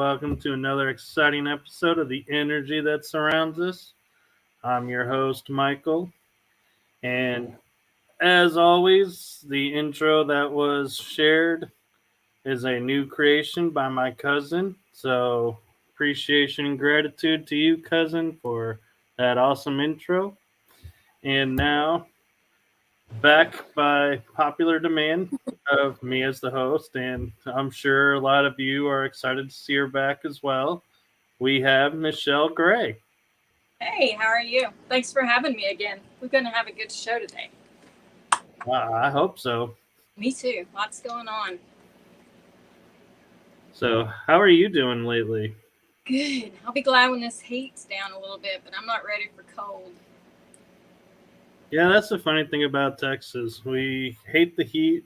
welcome to another exciting episode of The Energy That Surrounds Us. I'm your host, Michael, and as always, the intro that was shared is a new creation by my cousin. So, appreciation and gratitude to you, cousin, for that awesome intro. And now, back by popular demand of me as the host, and I'm sure a lot of you are excited to see her back as well. We have Michelle Gray. Hey, how are you? Thanks for having me again. We're going to have a good show today. I hope so. Me too. Lots going on. So, how are you doing lately? Good. I'll be glad when this heat's down a little bit, but I'm not ready for cold. Yeah, that's the funny thing about Texas. We hate the heat,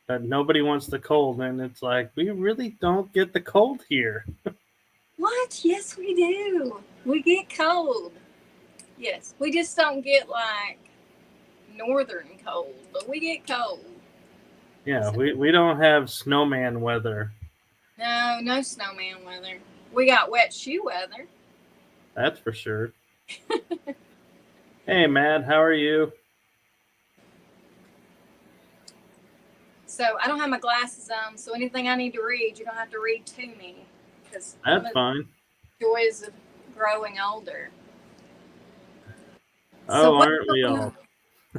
but nobody wants the cold. And it's like, we really don't get the cold here. What? Yes, we do. We get cold. Yes, we just don't get like northern cold, but we get cold. Yeah, we don't have snowman weather. No snowman weather. We got wet shoe weather. That's for sure. Hey, Matt, how are you? So I don't have my glasses on, so anything I need to read, you don't have to read to me. That's fine. Joys of growing older. Oh, aren't we all?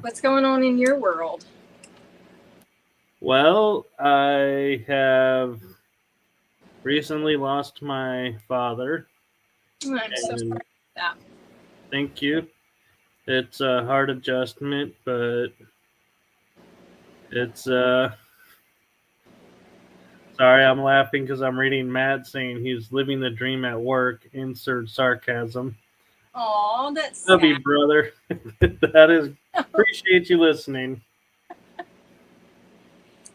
What's going on in your world? Well, I have recently lost my father. I'm so sorry about that. Thank you. It's a hard adjustment, but it's sorry, I'm laughing because I'm reading Matt saying he's living the dream at work. Insert sarcasm. Oh, that's Love you, brother. That is appreciate you listening.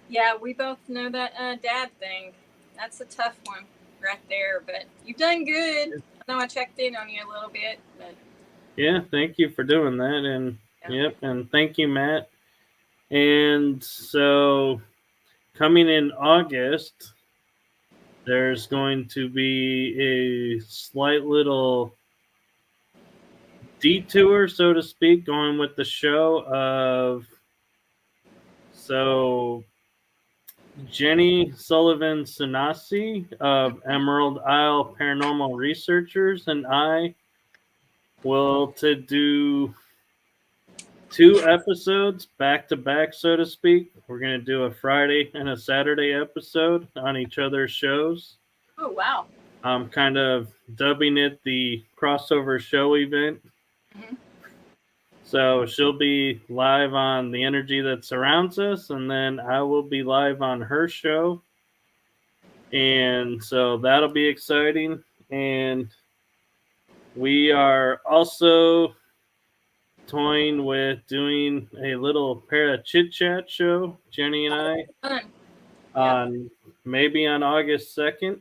Yeah, we both know that dad thing. That's a tough one right there, but you've done good. I know I checked in on you a little bit, but yeah, thank you for doing that, and yep, and thank you, Matt. And so, coming in August, there's going to be a slight little detour, so to speak, going with the show of Jenny Sullivan Sanasi of Emerald Isle Paranormal Researchers and I will to do 2 episodes back to back, so to speak. We're going to do a Friday and a Saturday episode on each other's shows. Oh, wow. I'm kind of dubbing it the crossover show event. Mm-hmm. So she'll be live on The Energy That Surrounds Us, and then I will be live on her show. And so that'll be exciting. And we are also toying with doing a little pair of chit chat show, Jenny and I, on maybe on August 2nd.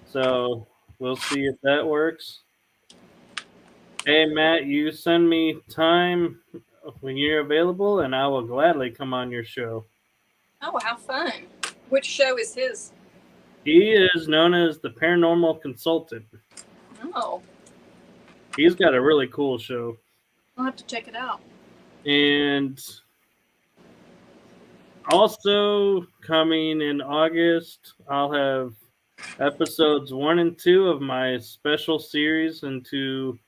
So we'll see if that works. Hey, Matt, you send me time when you're available, and I will gladly come on your show. Oh, how fun. Which show is his? He is known as the Paranormal Consultant. Oh. He's got a really cool show. I'll have to check it out. And also coming in August, I'll have episodes 1 and 2 of my special series into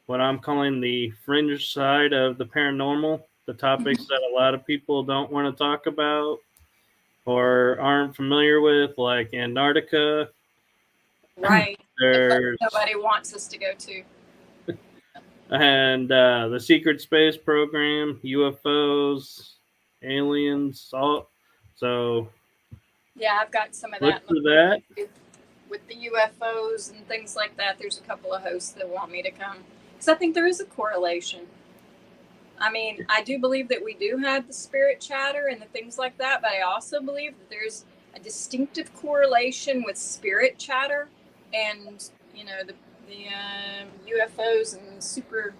what I'm calling the fringe side of the paranormal, the topics that a lot of people don't want to talk about or aren't familiar with, like Antarctica. Right. Nobody wants us to go to. And the secret space program, UFOs, aliens, all. So yeah, I've got some of that. Look for that. With the UFOs and things like that, there's a couple of hosts that want me to come. Because I think there is a correlation. I mean, I do believe that we do have the spirit chatter and the things like that, but I also believe that there's a distinctive correlation with spirit chatter and, you know, the UFOs and super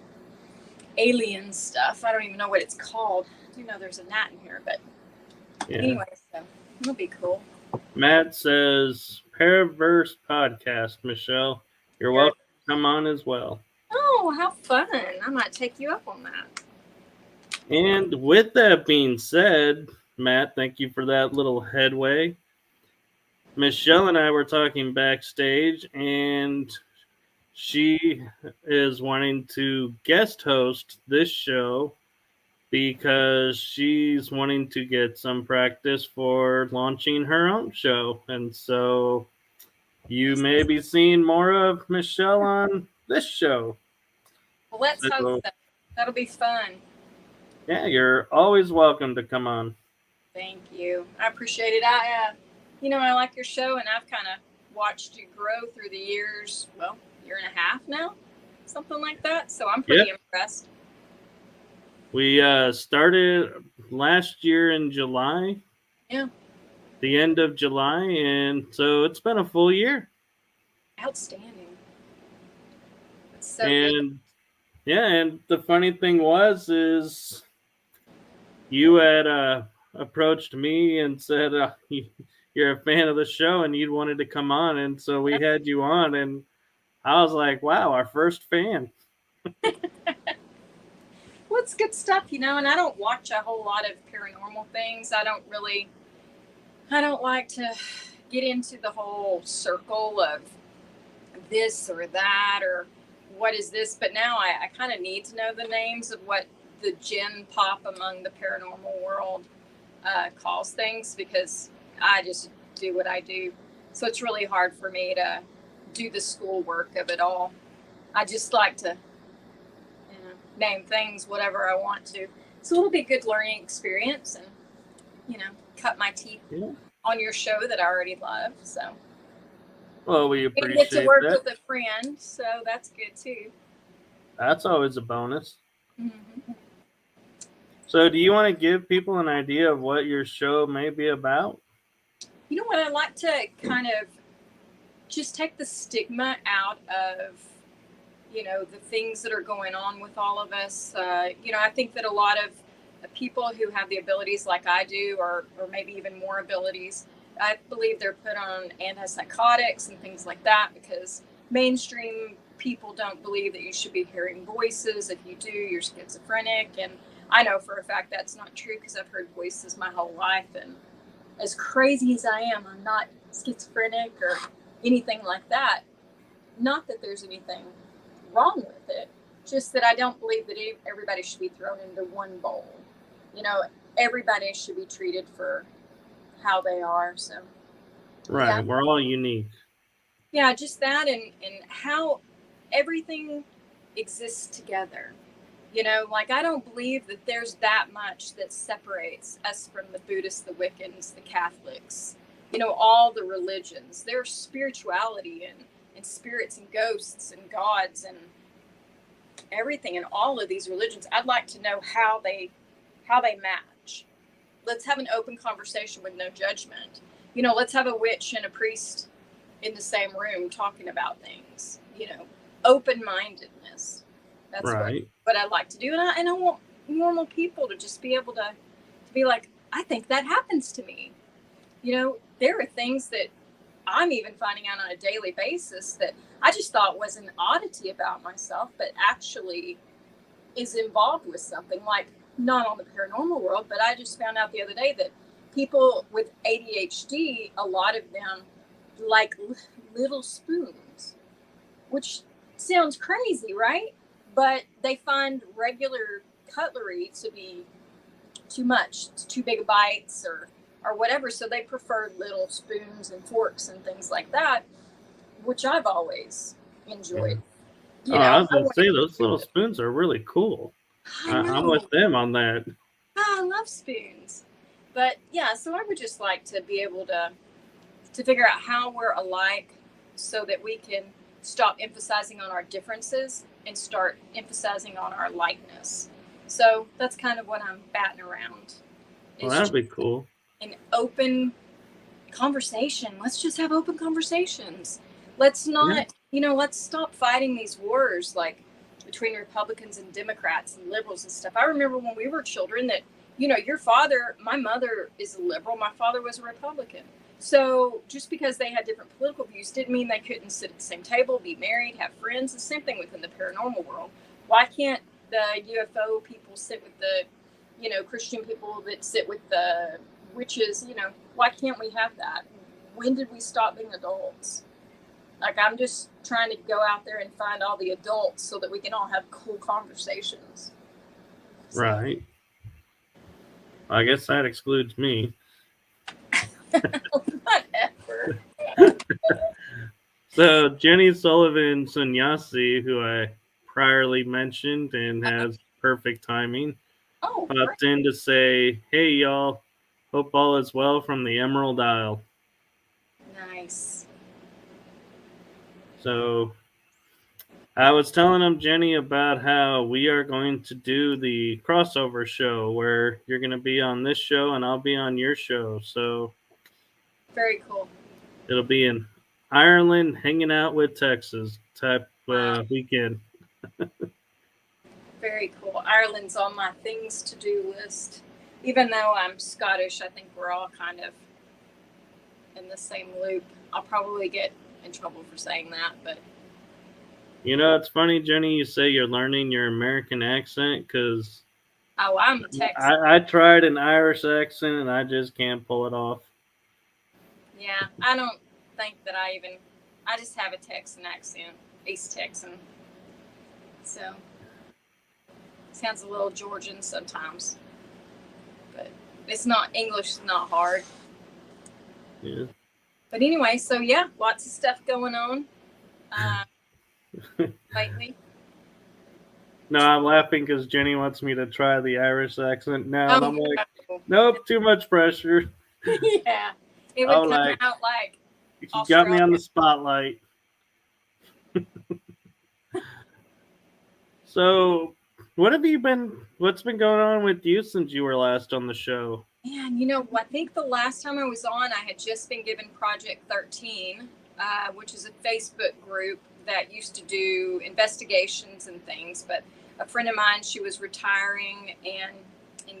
alien stuff. I don't even know what it's called. I do know there's a gnat in here, but anyway, so it'll be cool. Matt says Paraverse podcast, Michelle. You're welcome to come on as well. Oh, how fun. I might take you up on that. And with that being said, Matt, thank you for that little headway. Michelle and I were talking backstage, and she is wanting to guest host this show because she's wanting to get some practice for launching her own show. And so you may be seeing more of Michelle on this show. Well, let's hope so. That'll be fun. Yeah, you're always welcome to come on. Thank you. I appreciate it. I like your show, and I've kind of watched you grow through the years. Well, year and a half now, something like that. So I'm pretty impressed. We started last year in July. Yeah. The end of July, and so it's been a full year. Outstanding. That's so and good. Yeah, and the funny thing is you had approached me and said you're a fan of the show and you wanted to come on, and so we had you on, and I was like, wow, our first fan. Well, it's good stuff, and I don't watch a whole lot of paranormal things. I don't like to get into the whole circle of this or that or what is this, but now I kind of need to know the names of what the gen pop among the paranormal world calls things, because I just do what I do. So it's really hard for me to do the schoolwork of it all. I just like to name things whatever I want to. So it'll be a good learning experience, and cut my teeth on your show that I already love. So well, we appreciate get to work with a friend, so that's good too. That's always a bonus. Mm-hmm. So do you want to give people an idea of what your show may be about? You know what, I like to kind of just take the stigma out of the things that are going on with all of us. I think that a lot of people who have the abilities like I do, or maybe even more abilities, I believe they're put on antipsychotics and things like that, because mainstream people don't believe that you should be hearing voices. If you do, you're schizophrenic. And I know for a fact that's not true, because I've heard voices my whole life. And as crazy as I am, I'm not schizophrenic or anything like that. Not that there's anything wrong with it, just that I don't believe that everybody should be thrown into one bowl. Everybody should be treated for how they are. So right, we're all unique. Yeah, just that, and how everything exists together. I don't believe that there's that much that separates us from the Buddhists, the Wiccans, the Catholics, all the religions. There's spirituality and spirits and ghosts and gods and everything in all of these religions. I'd like to know how they match. Let's have an open conversation with no judgment. Let's have a witch and a priest in the same room talking about things. Open-mindedness. That's right. what I'd like to do. And I want normal people to just be able to be like, I think that happens to me. There are things that I'm even finding out on a daily basis that I just thought was an oddity about myself, but actually is involved with something, like not on the paranormal world, but I just found out the other day that people with ADHD, a lot of them like little spoons, which sounds crazy, right? But they find regular cutlery to be too much. It's too big of bites or whatever. So they prefer little spoons and forks and things like that, which I've always enjoyed. I was going to say, those little spoons are really cool. I'm with them on that. I love spoons. But yeah, so I would just like to be able to figure out how we're alike, so that we can stop emphasizing on our differences and start emphasizing on our likeness. So that's kind of what I'm batting around. Well, that'd be cool. An open conversation. Let's just have open conversations. Let's not, let's stop fighting these wars like between Republicans and Democrats and liberals and stuff. I remember when we were children that, your father, my mother is a liberal, my father was a Republican. So just because they had different political views didn't mean they couldn't sit at the same table, be married, have friends. The same thing within the paranormal world. Why can't the UFO people sit with the, Christian people that sit with the witches? Why can't we have that? When did we stop being adults? Like, I'm just trying to go out there and find all the adults so that we can all have cool conversations. So. Right. I guess that excludes me. Whatever. So Jenny Sullivan Sannyasi, who I priorly mentioned and has perfect timing, popped in to say, "Hey y'all, hope all is well from the Emerald Isle." Nice. So I was telling him, Jenny, about how we are going to do the crossover show where you're going to be on this show and I'll be on your show. So very cool. It'll be in Ireland hanging out with Texas type weekend. Very cool. Ireland's on my things to do list. Even though I'm Scottish, I think we're all kind of in the same loop. I'll probably get in trouble for saying that, but it's funny, Jenny, you say you're learning your American accent because I'm Texan. I tried an Irish accent and I just can't pull it off. Yeah, I don't think that I just have a Texan accent, East Texan. So sounds a little Georgian sometimes, but it's not, English is not hard. Yeah. But anyway, so yeah, lots of stuff going on lately. No, I'm laughing because Jenny wants me to try the Irish accent now, and I'm like, nope, too much pressure. Yeah, it would come out like you got me on the spotlight. So, what's been going on with you since you were last on the show? Man, I think the last time I was on, I had just been given Project 13, which is a Facebook group that used to do investigations and things. But a friend of mine, she was retiring and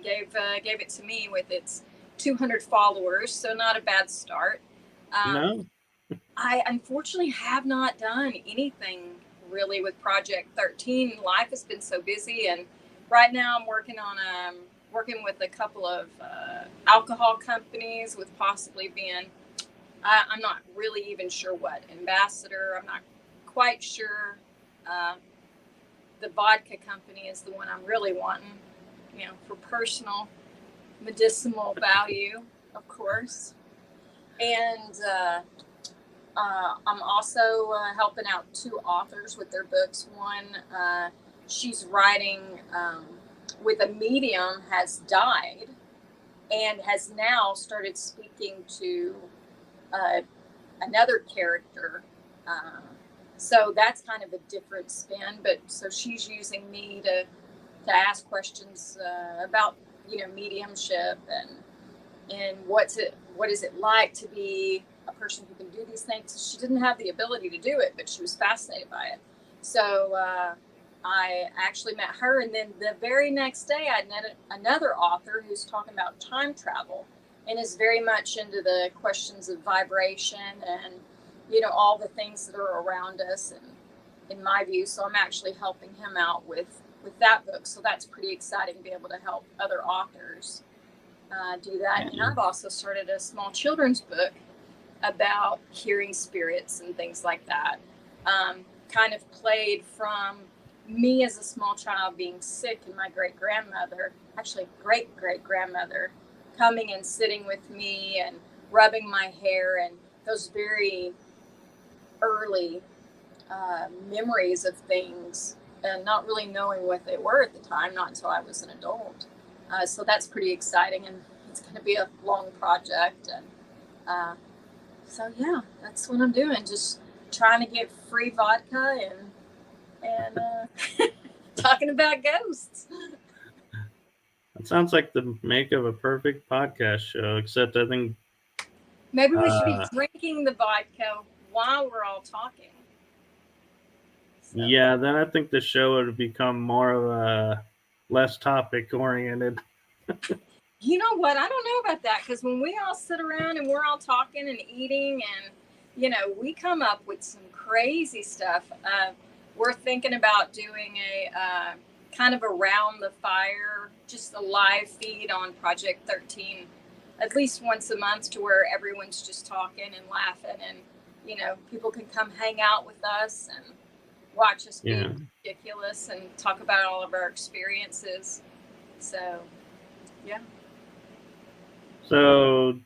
gave it to me with its 200 followers, so not a bad start. No. I unfortunately have not done anything really with Project 13. Life has been so busy, and right now I'm working with a couple of alcohol companies with possibly being, I'm not really even sure what, ambassador. I'm not quite sure. The vodka company is the one I'm really wanting, for personal medicinal value, of course. And I'm also helping out two authors with their books. One, she's writing with a medium, has died and has now started speaking to another character. So that's kind of a different spin. But so she's using me to ask questions about mediumship and what is it like to be a person who can do these things. She didn't have the ability to do it, but she was fascinated by it. So I actually met her, and then the very next day I met another author who's talking about time travel and is very much into the questions of vibration and all the things that are around us, and in my view. So I'm actually helping him out with that book. So that's pretty exciting to be able to help other authors do that. And I've also started a small children's book about hearing spirits and things like that. Kind of played from me as a small child being sick, and my great-grandmother, actually great-great-grandmother, coming and sitting with me and rubbing my hair, and those very early memories of things, and not really knowing what they were at the time, not until I was an adult. So that's pretty exciting, and it's going to be a long project. And so yeah, that's what I'm doing. Just trying to get free vodka and talking about ghosts. That sounds like the make of a perfect podcast show, except I think maybe we should be drinking the vodka while we're all talking. So. Yeah, then I think the show would become more of a less topic oriented. You know what? I don't know about that, because when we all sit around and we're all talking and eating, and we come up with some crazy stuff. We're thinking about doing a kind of around the fire, just a live feed on Project 13, at least once a month, to where everyone's just talking and laughing, and people can come hang out with us and watch us be ridiculous and talk about all of our experiences. So, yeah. So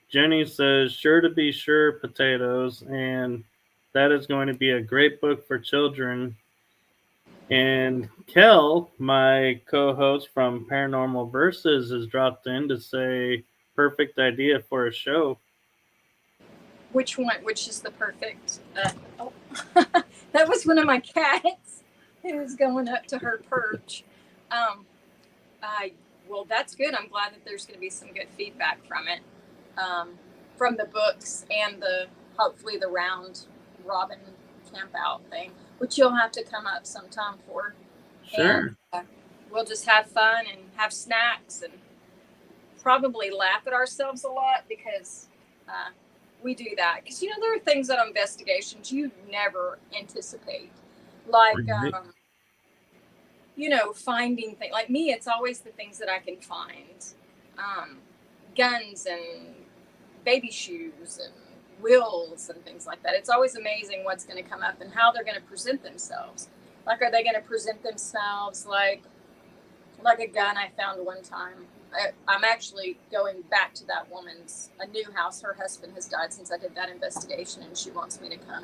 Jenny says, sure to be sure, potatoes, and that is going to be a great book for children. And Kel, my co-host from Paranormal Versus, has dropped in to say, perfect idea for a show. Which one? Which is the perfect? Oh, that was one of my cats who was going up to her perch. Well, that's good. I'm glad that there's going to be some good feedback from it, from the books and hopefully the round robin camp out thing, which you'll have to come up sometime for. Sure. And we'll just have fun and have snacks and probably laugh at ourselves a lot, because we do that. Because, there are things that on investigations you never anticipate. Like, finding things. Like me, it's always the things that I can find. Guns and baby shoes and wills and things like that. It's always amazing what's going to come up and how they're going to present themselves. Like, are they going to present themselves like a gun I found one time? I'm actually going back to that woman's a new house. Her husband has died since I did that investigation, and she wants me to come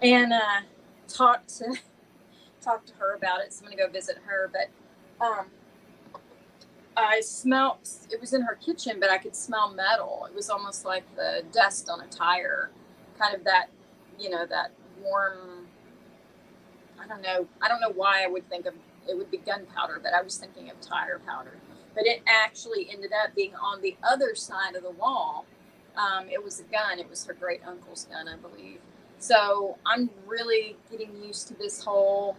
in and talk to her about it. So I'm going to go visit her. But I smelled, it was in her kitchen, but I could smell metal. It was almost like the dust on a tire, kind of that, that warm, I don't know why I would think of it would be gunpowder, but I was thinking of tire powder. But it actually ended up being on the other side of the wall. It was a gun. It was her great uncle's gun, I believe. So I'm really getting used to this whole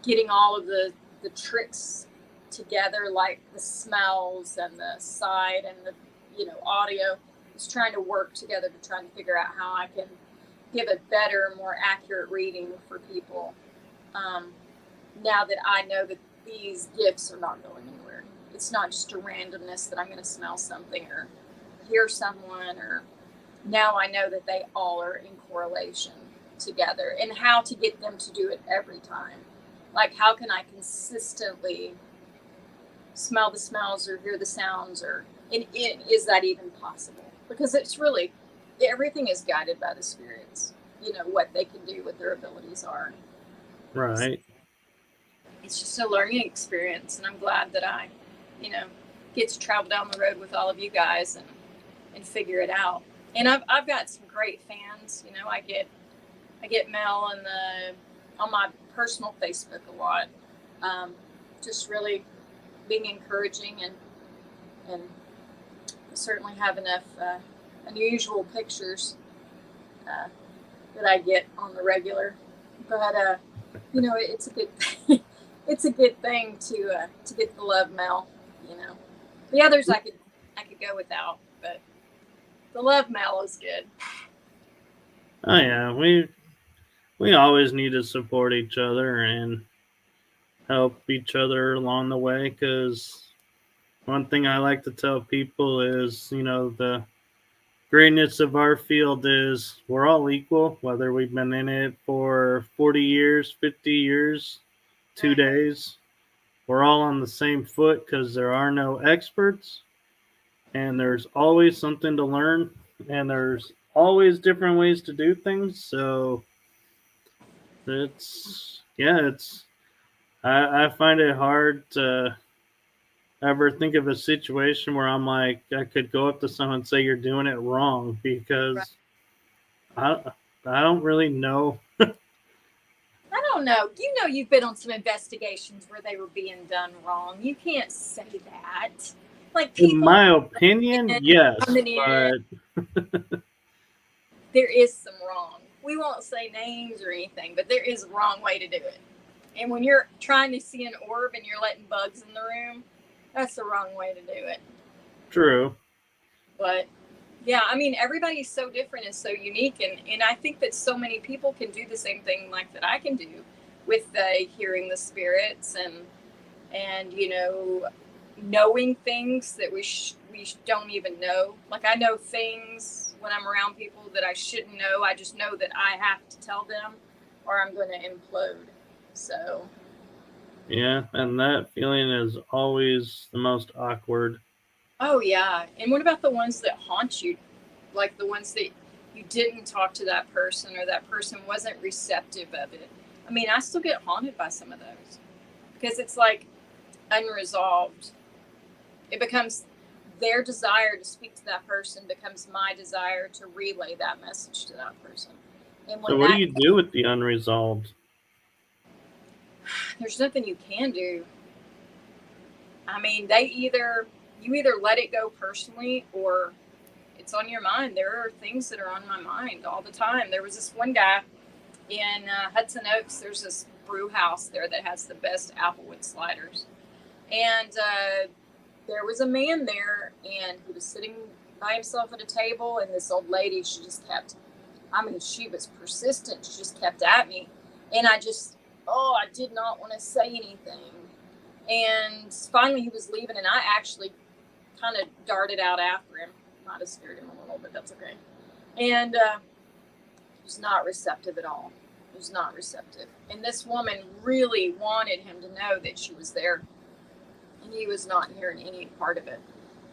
getting all of the tricks together, like the smells and the sight and the audio. Just trying to work together to try and figure out how I can give a better, more accurate reading for people. Now that I know that these gifts are not going anywhere. It's not just a randomness that I'm going to smell something or hear someone, or now I know that they all are in correlation together, and how to get them to do it every time. Like, how can I consistently smell the smells or hear the sounds, and is that even possible? Because it's really, everything is guided by the spirits, what they can do, what their abilities are. Right. It's just a learning experience, and I'm glad that I, get to travel down the road with all of you guys and figure it out. And I've got some great fans. I get mail on my personal Facebook a lot. Just really being encouraging, and certainly have enough unusual pictures that I get on the regular. But it's a good thing. It's a good thing to get the love mail. The others I could go without, but the love mail is good. Oh yeah, we always need to support each other and help each other along the way, because one thing I like to tell people is, the greatness of our field is we're all equal, whether we've been in it for 40 years, 50 years, 2 days. We're all on the same foot, because there are no experts, and there's always something to learn, and there's always different ways to do things. So I find it hard to ever think of a situation where I'm like, I could go up to someone and say you're doing it wrong, because I don't really know. I don't know. You've been on some investigations where they were being done wrong. You can't say that. Like, people, in my opinion, yes, but there is some wrong. We won't say names or anything, but there is a wrong way to do it. And when you're trying to see an orb and you're letting bugs in the room, That's the wrong way to do it. True. But yeah, I mean, everybody's so different and so unique, and I think that so many people can do the same thing like that I can do with hearing the spirits and knowing things that we don't even know. Like I know things when I'm around people that I shouldn't know. I just know that I have to tell them, or I'm going to implode. So Yeah, and that feeling is always the most awkward. oh yeah, and what about the ones that haunt you? Like the ones that you didn't talk to that person or that person wasn't receptive of it. I mean, I still get haunted by some of those because it's like unresolved. It becomes their desire to speak to that person becomes my desire to relay that message to that person. And So when what do that, you do with the unresolved? there's nothing you can do. I mean, you either let it go personally or it's on your mind. There are things that are on my mind all the time. There was this one guy in Hudson Oaks. There's this brew house there that has the best applewood sliders, and there was a man there, and he was sitting by himself at a table, and this old lady, she just kept, I mean, she was persistent. She just kept at me, and I did not want to say anything. And finally, he was leaving, and I actually kind of darted out after him. Might have scared him a little, but that's okay. And he was not receptive at all. He was not receptive. And this woman really wanted him to know that she was there, and he was not hearing any part of it.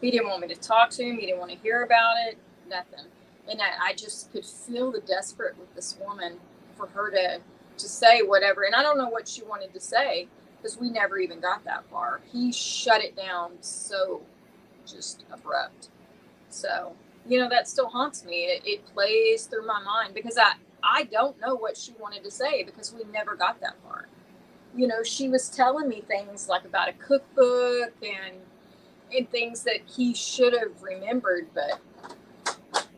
He didn't want me to talk to him. He didn't want to hear about it. Nothing. And I just could feel the desperate with this woman for her to say whatever. And I don't know what she wanted to say because we never even got that far. He shut it down so just abrupt. So, that still haunts me. It plays through my mind because I don't know what she wanted to say because we never got that far. She was telling me things like about a cookbook and things that he should have remembered, but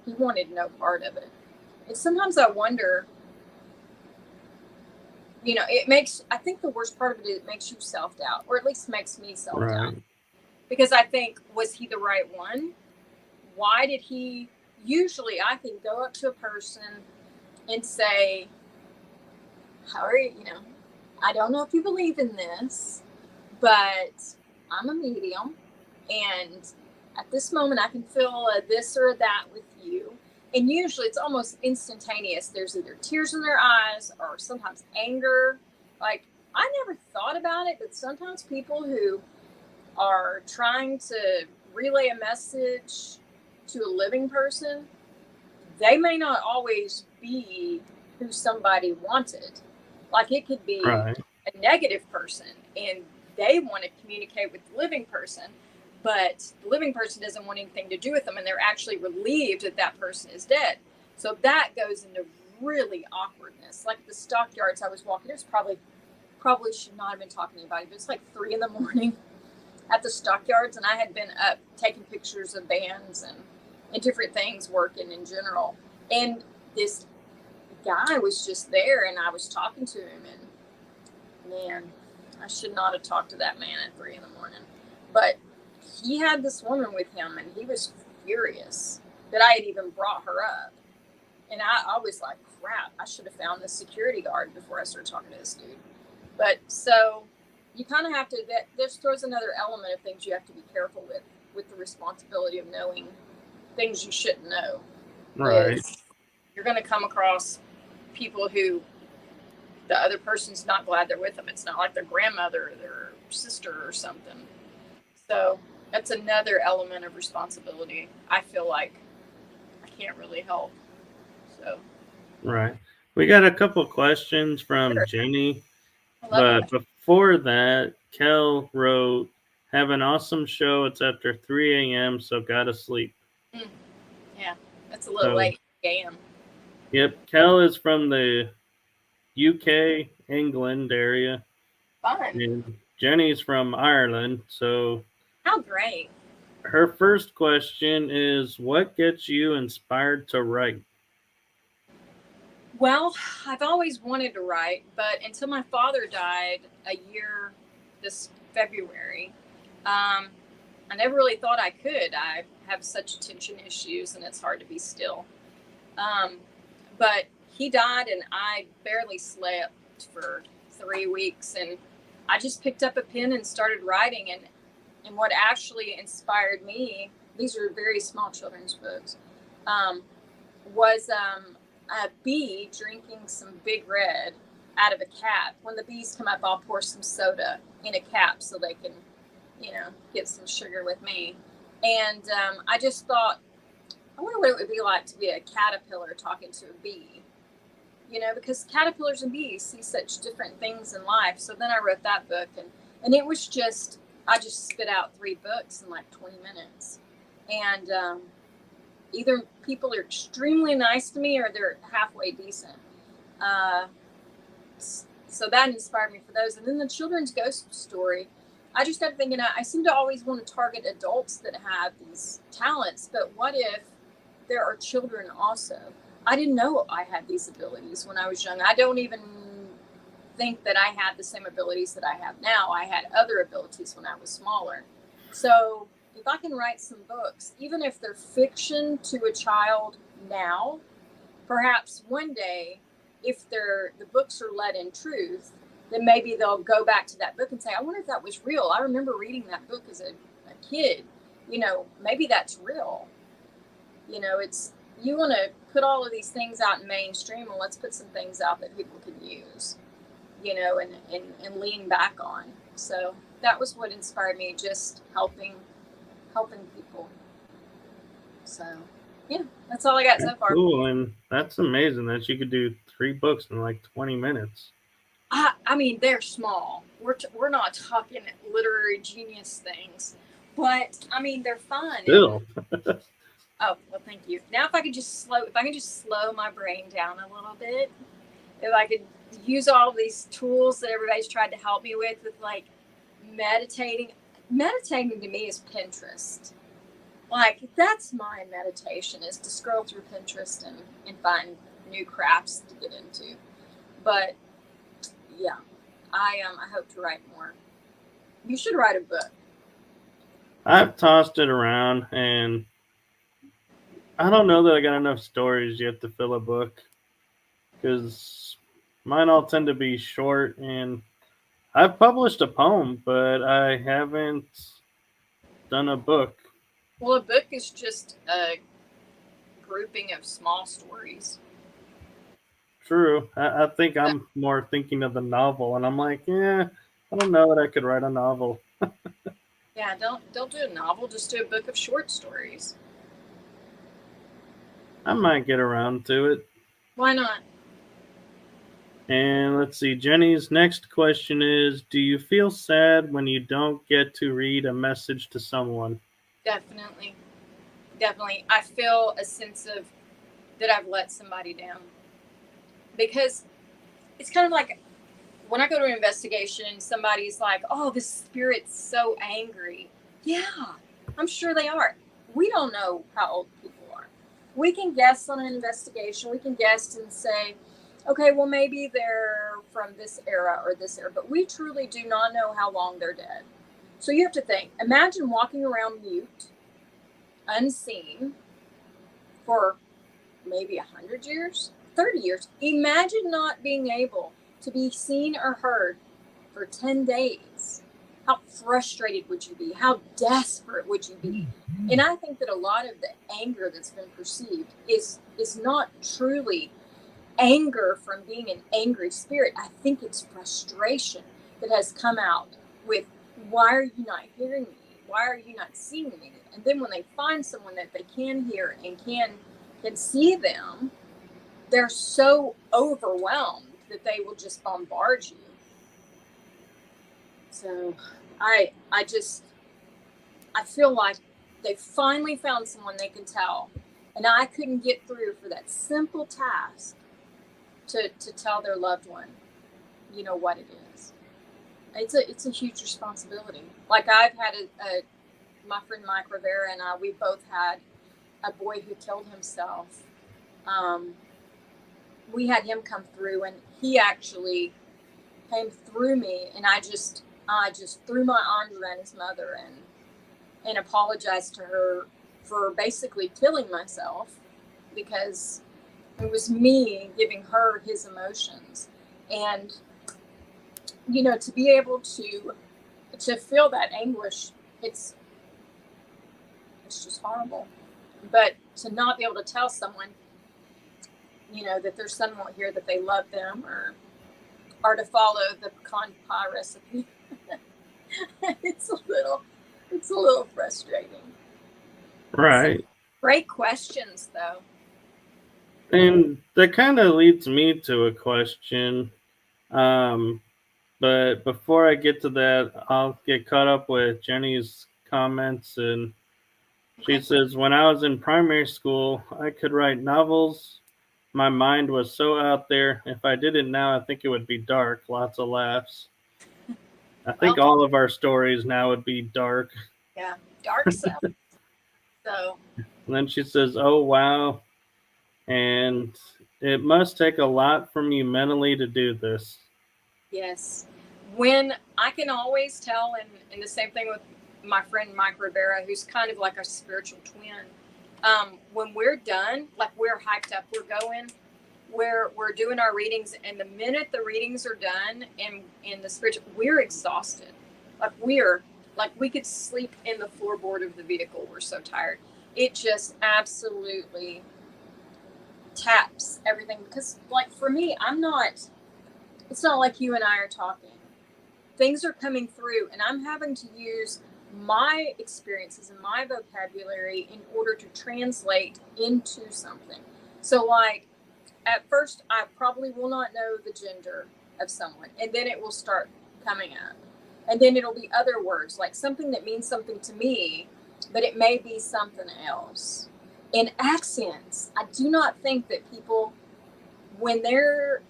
he wanted no part of it. And sometimes I wonder, I think the worst part of it makes you self-doubt, or at least makes me self-doubt. Right. Because I think, was he the right one? Why did he, usually I can go up to a person and say, how are you, I don't know if you believe in this, but I'm a medium, and at this moment I can feel a this or a that with you. And usually it's almost instantaneous. There's either tears in their eyes or sometimes anger. Like, I never thought about it, but sometimes people who are trying to relay a message to a living person, they may not always be who somebody wanted. Like, it could be Right. a negative person and they want to communicate with the living person, but the living person doesn't want anything to do with them, and they're actually relieved that that person is dead. So that goes into really awkwardness. Like the stockyards I was walking, it was probably should not have been talking to anybody, but it's like 3 a.m. at the stockyards, and I had been up taking pictures of bands and different things, working in general. And this guy was just there, and I was talking to him, and man, I should not have talked to that man at 3 a.m. But he had this woman with him, and he was furious that I had even brought her up. And I was like, crap, I should have found the security guard before I started talking to this dude. But so you kind of have to, this throws another element of things you have to be careful with the responsibility of knowing things you shouldn't know. Right. You're going to come across people who the other person's not glad they're with them. It's not like their grandmother or their sister or something. So that's another element of responsibility. I feel like I can't really help. So Right. We got a couple questions from sure. Jenny, I love but questions. before that, Kel wrote, "Have an awesome show. It's after 3 a.m., so gotta sleep." Yeah, that's a little So, late. Damn. yep, Kel is from the UK, England area, Fun. and Jenny's from Ireland. So, How great. her first question is, what gets you inspired to write? Well, I've always wanted to write, but until my father died a year this February, I never really thought I could. I have such attention issues, and it's hard to be still. But he died, and I barely slept for 3 weeks, and I just picked up a pen and started writing. And what actually inspired me, these are very small children's books, was a bee drinking some Big Red out of a cap. When the bees come up, I'll pour some soda in a cap so they can, get some sugar with me. And I just thought, I wonder what it would be like to be a caterpillar talking to a bee, because caterpillars and bees see such different things in life. So then I wrote that book, and it was just, I just spit out 3 books in like 20 minutes. And either people are extremely nice to me or they're halfway decent. So that inspired me for those. And then the children's ghost story, I just started thinking, I seem to always want to target adults that have these talents, but what if there are children also? I didn't know I had these abilities when I was young. I don't even think that I had the same abilities that I have now. I had other abilities when I was smaller. So if I can write some books, even if they're fiction to a child now, perhaps one day, if the books are led in truth, then maybe they'll go back to that book and say, I wonder if that was real. I remember reading that book as a kid. Maybe that's real. It's, you want to put all of these things out in mainstream, and let's put some things out that people can use, and lean back on. So that was what inspired me, just helping people. So yeah, that's all I got so far. Cool, and that's amazing that you could do 3 books in like 20 minutes. I mean, they're small. We're not talking literary genius things, but I mean, they're fun. Still. Oh, well, thank you. Now, if I could just slow my brain down a little bit, if I could use all these tools that everybody's tried to help me with like meditating. Meditating to me is Pinterest. Like, that's my meditation, is to scroll through Pinterest and find new crafts to get into. But yeah, I hope to write more. You should write a book. I've tossed it around, and I don't know that I got enough stories yet to fill a book, because mine all tend to be short, and I've published a poem, but I haven't done a book. Well, a book is just a grouping of small stories. True. I think I'm more thinking of the novel, and I'm like, yeah, I don't know that I could write a novel. Yeah, don't do a novel, just do a book of short stories. I might get around to it. Why not? And let's see, Jenny's next question is, do you feel sad when you don't get to read a message to someone? Definitely. I feel a sense of that I've let somebody down. Because it's kind of like when I go to an investigation and somebody's like, oh, this spirit's so angry. Yeah, I'm sure they are. We don't know how old people are. We can guess on an investigation. We can guess and say, okay, well, maybe they're from this era or this era, but we truly do not know how long they're dead. So you have to think, imagine walking around mute, unseen, for maybe 100 years, 30 years. Imagine not being able to be seen or heard for 10 days. How frustrated would you be? How desperate would you be? And I think that a lot of the anger that's been perceived is not truly anger from being an angry spirit. I think it's frustration that has come out with, why are you not hearing me? Why are you not seeing me? And then when they find someone that they can hear and can see them, they're so overwhelmed that they will just bombard you. So I feel like they finally found someone they can tell, and I couldn't get through for that simple task to tell their loved one, what it is. It's a huge responsibility. Like, I've had my friend Mike Rivera and I, we both had a boy who killed himself. We had him come through, and he actually came through me, and I I just threw my arms around his mother and apologized to her for basically killing myself, because it was me giving her his emotions. And, you know, to be able to feel that anguish, it's just horrible. But to not be able to tell someone, you know, that there's someone here that they love them, or to follow the pecan pie recipe, it's a little frustrating. Right. So, great questions, though. And that kind of leads me to a question. Um, but before I get to that, I'll get caught up with Jenny's comments. And she Okay. says, when I was in primary school, I could write novels. My mind was so out there. If I did it now, I think it would be dark, lots of laughs. I think Well, all of our stories now would be dark. yeah, dark stuff. So, And then she says, oh, wow. And it must take a lot from you mentally to do this. yes. When I can always tell, and the same thing with my friend Mike Rivera, who's kind of like a spiritual twin. When we're done, like we're hyped up, we're doing our readings, and the minute the readings are done, and in the spiritual, we're exhausted. Like we could sleep in the floorboard of the vehicle. We're so tired. It just absolutely taps everything, because, like, for me, it's not like you and I are talking. Things are coming through, and I'm having to use my experiences and my vocabulary in order to translate into something. So, like, at first, I probably will not know the gender of someone, and then it will start coming up. And then it'll be other words, like something that means something to me, but it may be something else. In accents, I do not think that people, when they're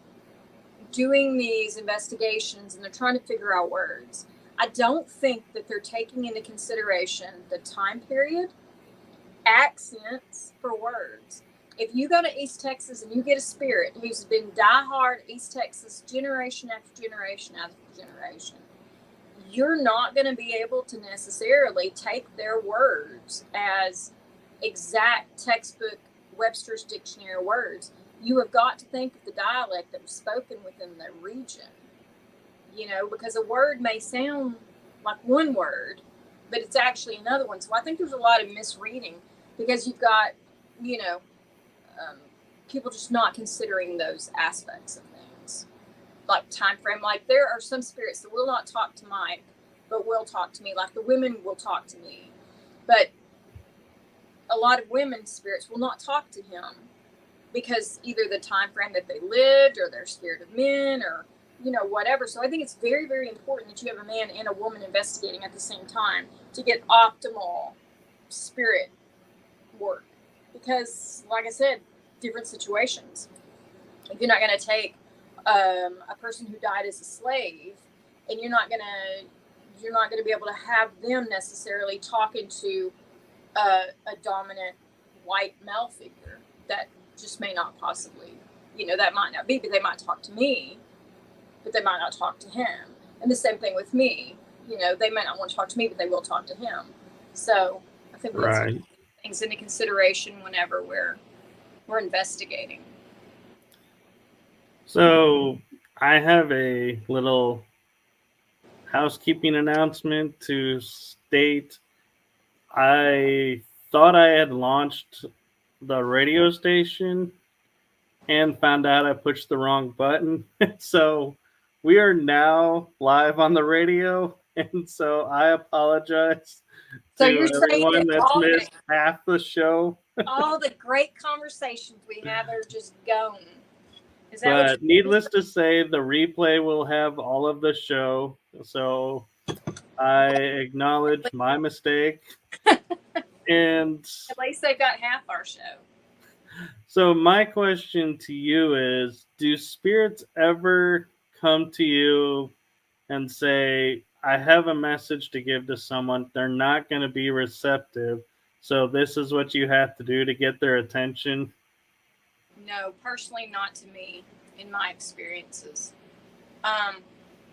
doing these investigations and they're trying to figure out words, I don't think that they're taking into consideration the time period, accents for words. If you go to East Texas and you get a spirit who's been diehard East Texas generation after generation after generation, you're not going to be able to necessarily take their words as exact textbook Webster's Dictionary words. You have got to think of the dialect that was spoken within the region, you know, because a word may sound like one word, but it's actually another one. So I think there's a lot of misreading, because you've got, you know, people just not considering those aspects of things, like time frame. Like, there are some spirits that will not talk to Mike, but will talk to me. Like, the women will talk to me, but a lot of women spirits will not talk to him, because either the time frame that they lived, or they're scared of men, or, you know, whatever. So I think it's very, very important that you have a man and a woman investigating at the same time to get optimal spirit work, because, like I said, different situations. If you're not going to take a person who died as a slave, and you're not going to be able to have them necessarily talking to a dominant white male figure. That just may not possibly, you know, that might not be, but they might talk to me, but they might not talk to him. And the same thing with me. You know, they may not want to talk to me, but they will talk to him. So I think we have to take things into consideration whenever we're investigating. So I have a little housekeeping announcement to state. I thought I had launched the radio station and found out I pushed the wrong button. So we are now live on the radio. And so I apologize So to you're saying everyone that that's missed half the show. all the great conversations we have are just gone. Is that But needless to say, the replay will have all of the show. So I acknowledge my mistake. And at least they got half our show. so my question to you is, do spirits ever come to you and say, I have a message to give to someone, they're not going to be receptive, so this is what you have to do to get their attention? No, personally, not to me, in my experiences. I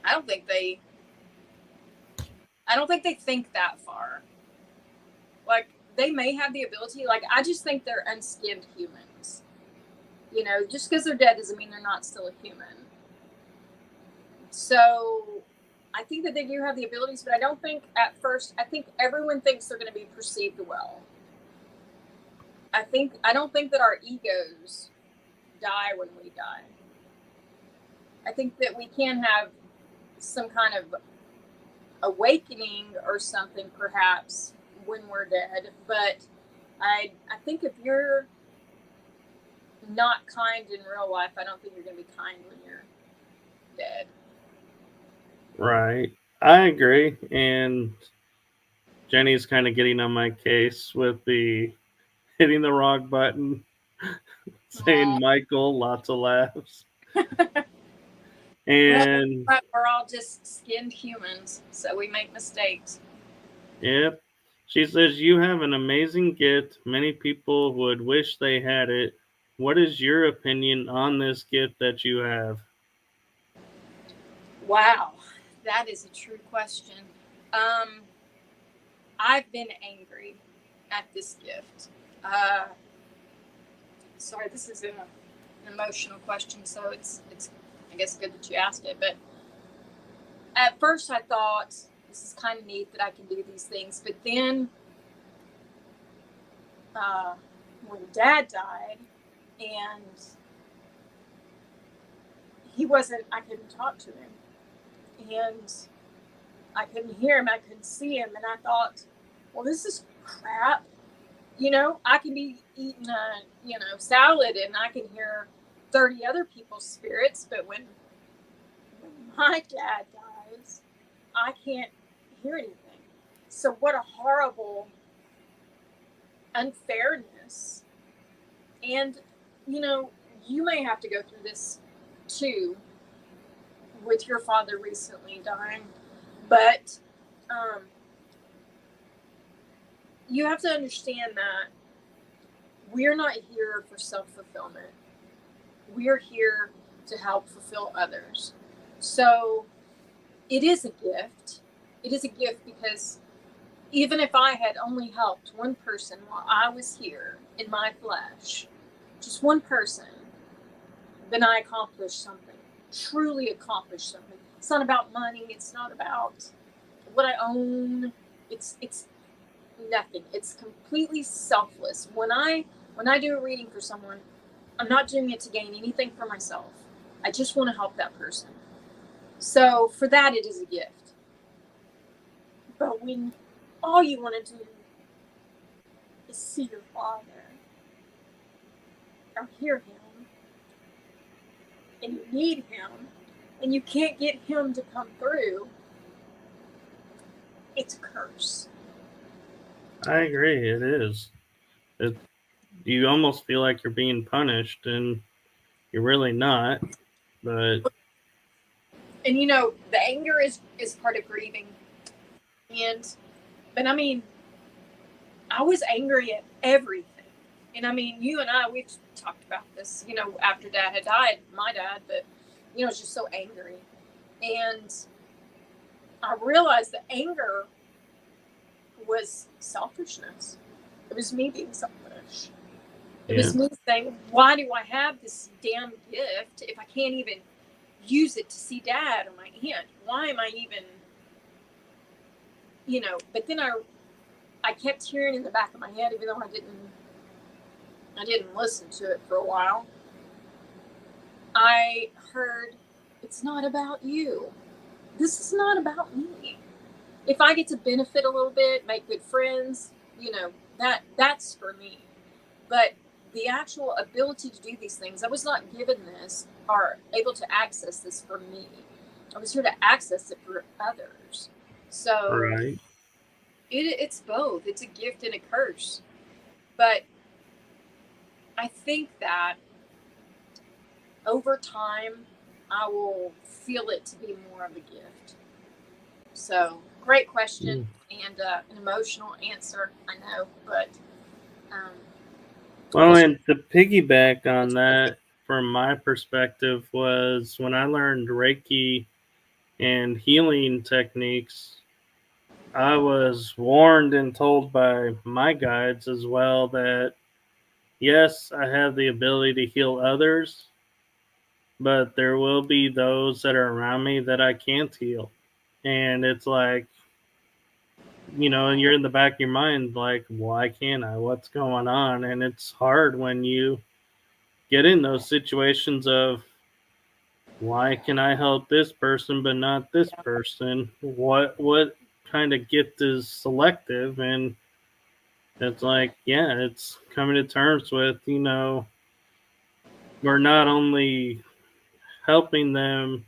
don't think they I don't think they think that far. Like, they may have the ability, like, I just think they're unskinned humans. You know, just because they're dead doesn't mean they're not still a human. So I think that they do have the abilities, but I don't think at first, I think everyone thinks they're going to be perceived well. I don't think that our egos die when we die. I think that we can have some kind of awakening or something, perhaps, when we're dead. But I think if you're not kind in real life, I don't think you're going to be kind when you're dead. Right. I agree. And Jenny's kind of getting on my case with the hitting the wrong button, saying Michael, lots of laughs. And but we're all just skinned humans, so we make mistakes. yep. She says, you have an amazing gift. Many people would wish they had it. What is your opinion on this gift that you have? Wow, that is a true question. I've been angry at this gift. Sorry, this is an emotional question, so it's I guess good that you asked it. But at first, I thought this is kind of neat that I can do these things. But then, when Dad died, and I couldn't talk to him, and I couldn't hear him, I couldn't see him, and I thought, well, this is crap. You know, I can be eating salad, and I can hear 30 other people's spirits, but when my dad dies, I can't hear anything. So what a horrible unfairness. And, you may have to go through this too with your father recently dying, but you have to understand that we're not here for self-fulfillment. We're here to help fulfill others. So it is a gift. It is a gift because even if I had only helped one person while I was here in my flesh, just one person, then I accomplished something, truly accomplished something. It's not about money. It's not about what I own. It's nothing. It's completely selfless. When I do a reading for someone, I'm not doing it to gain anything for myself. I just want to help that person. So for that, it is a gift. But when all you want to do is see your father or hear him, and you need him, and you can't get him to come through, it's a curse. I agree. It is. You almost feel like you're being punished, and you're really not. But the anger is part of grieving. But I mean, I was angry at everything. And I mean, you and I, we've talked about this, after Dad had died, my dad, but, I was just so angry. And I realized that anger was selfishness. It was me being selfish. It was me saying, why do I have this damn gift if I can't even use it to see Dad or my aunt? Why am I even, but then I kept hearing in the back of my head, even though I didn't listen to it for a while. I heard, it's not about you. This is not about me. If I get to benefit a little bit, make good friends, that's for me. But the actual ability to do these things, I was not given this or able to access this for me. I was here to access it for others. So right. It's both. It's a gift and a curse. But I think that over time, I will feel it to be more of a gift. So, great question and an emotional answer, I know. But well, and to piggyback on that, from my perspective, was when I learned Reiki and healing techniques, I was warned and told by my guides as well that yes, I have the ability to heal others, but there will be those that are around me that I can't heal. And it's like, and you're in the back of your mind, like, why can't I? What's going on? And it's hard when you get in those situations of, why can I help this person but not this person? What kind of gift is selective? And it's like, yeah, it's coming to terms with, we're not only helping them,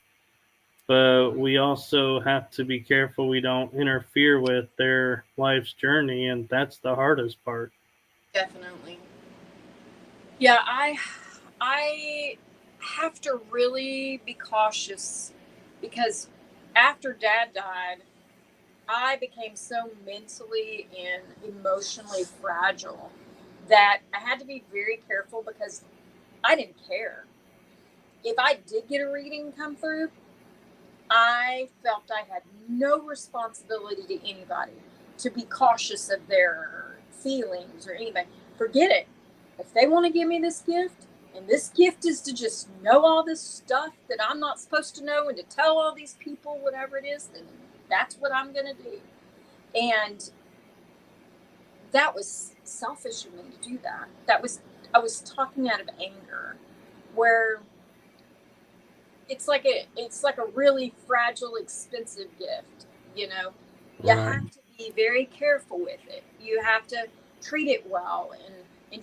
but we also have to be careful we don't interfere with their life's journey, and that's the hardest part. Definitely. Yeah, I have to really be cautious because after Dad died, I became so mentally and emotionally fragile that I had to be very careful because I didn't care. If I did get a reading come through, I felt I had no responsibility to anybody to be cautious of their feelings or anybody. Forget it. If they want to give me this gift, and this gift is to just know all this stuff that I'm not supposed to know and to tell all these people whatever it is, then that's what I'm going to do. And that was selfish of me to do that. I was talking out of anger, where it's like a really fragile, expensive gift. You know, you Right. have to be very careful with it. You have to treat it well and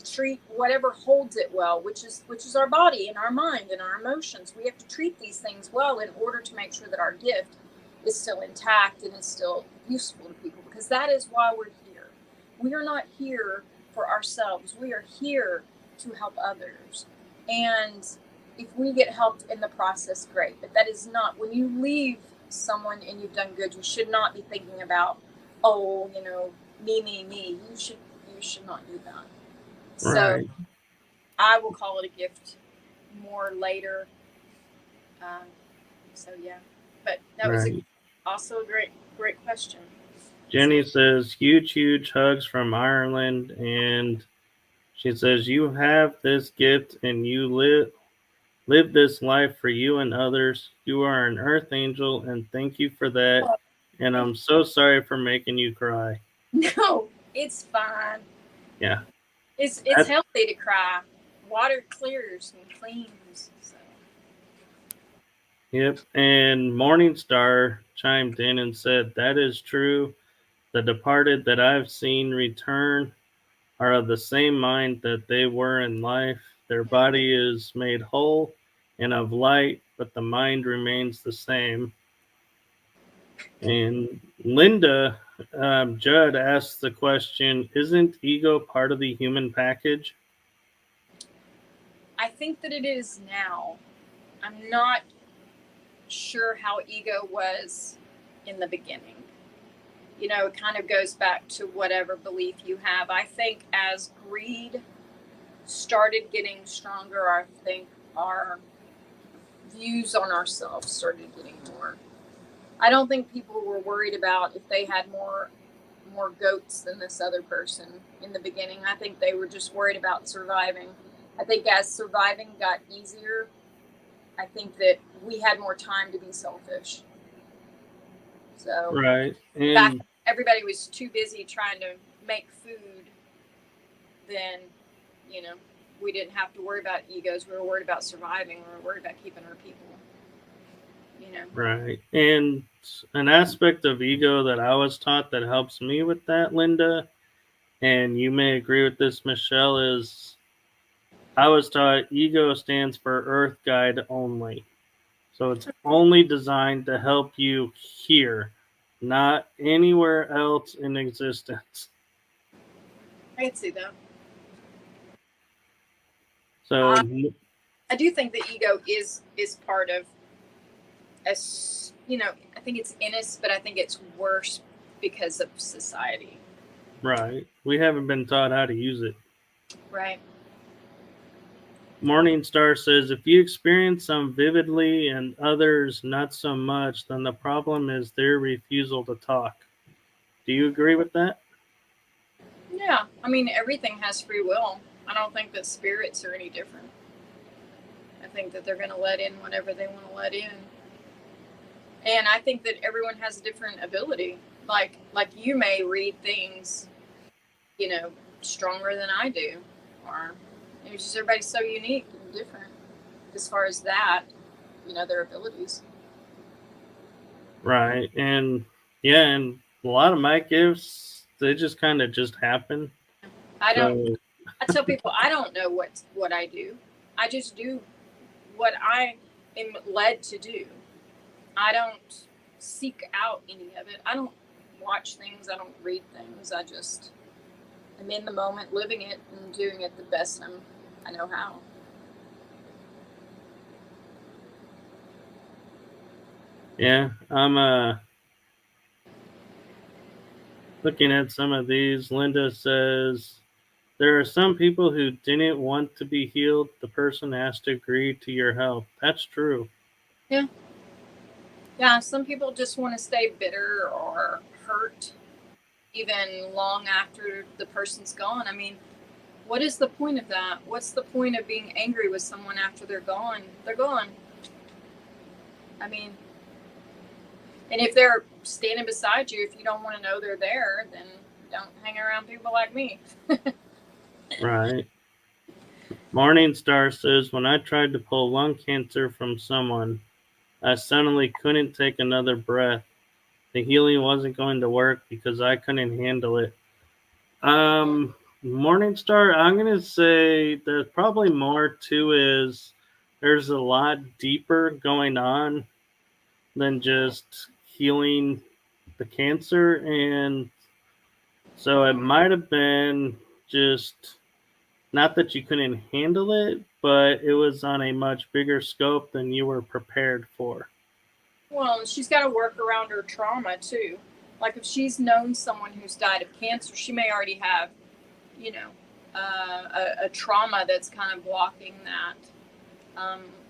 treat whatever holds it well, which is our body and our mind and our emotions. We have to treat these things well in order to make sure that our gift is still intact and is still useful to people, because that is why we're here. We are not here for ourselves. We are here to help others. And if we get helped in the process, great. But that is not, when you leave someone and you've done good, you should not be thinking about, oh, me. You should not do that. So Right. I will call it a gift more later. So yeah, but that was Right. also a great question. Jenny says, huge hugs from Ireland. And she says, you have this gift and you live this life for you and others. You are an earth angel, and thank you for that. And I'm so sorry for making you cry. No, it's fine. Yeah. It's healthy to cry. Water clears and cleans. So. Yep. And Morningstar chimed in and said, that is true. The departed that I've seen return are of the same mind that they were in life. Their body is made whole and of light, but the mind remains the same. And Linda Judd asked the question, isn't ego part of the human package? I think that it is now. I'm not sure how ego was in the beginning. It kind of goes back to whatever belief you have. I think as greed started getting stronger, I think our views on ourselves started getting more. I don't think people were worried about if they had more goats than this other person in the beginning. I think they were just worried about surviving. I think as surviving got easier, I think that we had more time to be selfish. So Right. back And everybody was too busy trying to make food, then we didn't have to worry about egos. We were worried about surviving. We were worried about keeping our people. right. And an aspect of ego that I was taught that helps me with that, Linda, and you may agree with this, Michelle, is I was taught ego stands for earth guide only. So it's only designed to help you here, not anywhere else in existence. I can see that. So I do think the ego is part of us. I think it's in us, but I think it's worse because of society. right, we haven't been taught how to use it. Right. Morningstar says if you experience some vividly and others not so much, then the problem is their refusal to talk. Do you agree with that? Yeah, I mean, everything has free will. I don't think that spirits are any different. I think that they're going to let in whatever they want to let in. And I think that everyone has a different ability. Like you may read things, you know, stronger than I do. Or it's just everybody's so unique and different as far as that, you know, their abilities. Right. And yeah, and a lot of my gifts, they just kind of just happen. I don't. So I tell people I don't know what I do. I just do what I am led to do. I don't seek out any of it. I don't watch things. I don't read things. I just am in the moment, living it and doing it the best I know how. yeah, I'm looking at some of these. Linda says there are some people who didn't want to be healed. The person has to agree to your help. That's true. Yeah. Yeah. Some people just want to stay bitter or hurt even long after the person's gone. I mean, what is the point of that? What's the point of being angry with someone after they're gone? They're gone. I mean, and if they're standing beside you, if you don't want to know they're there, then don't hang around people like me. Right. Morning Star says when I tried to pull lung cancer from someone, I suddenly couldn't take another breath. The healing wasn't going to work because I couldn't handle it. Morningstar, I'm gonna say there's probably more to is there's a lot deeper going on than just healing the cancer, and so it might have been just not that you couldn't handle it, but it was on a much bigger scope than you were prepared for. Well, she's got to work around her trauma too. Like if she's known someone who's died of cancer, she may already have, you know, a trauma that's kind of blocking that.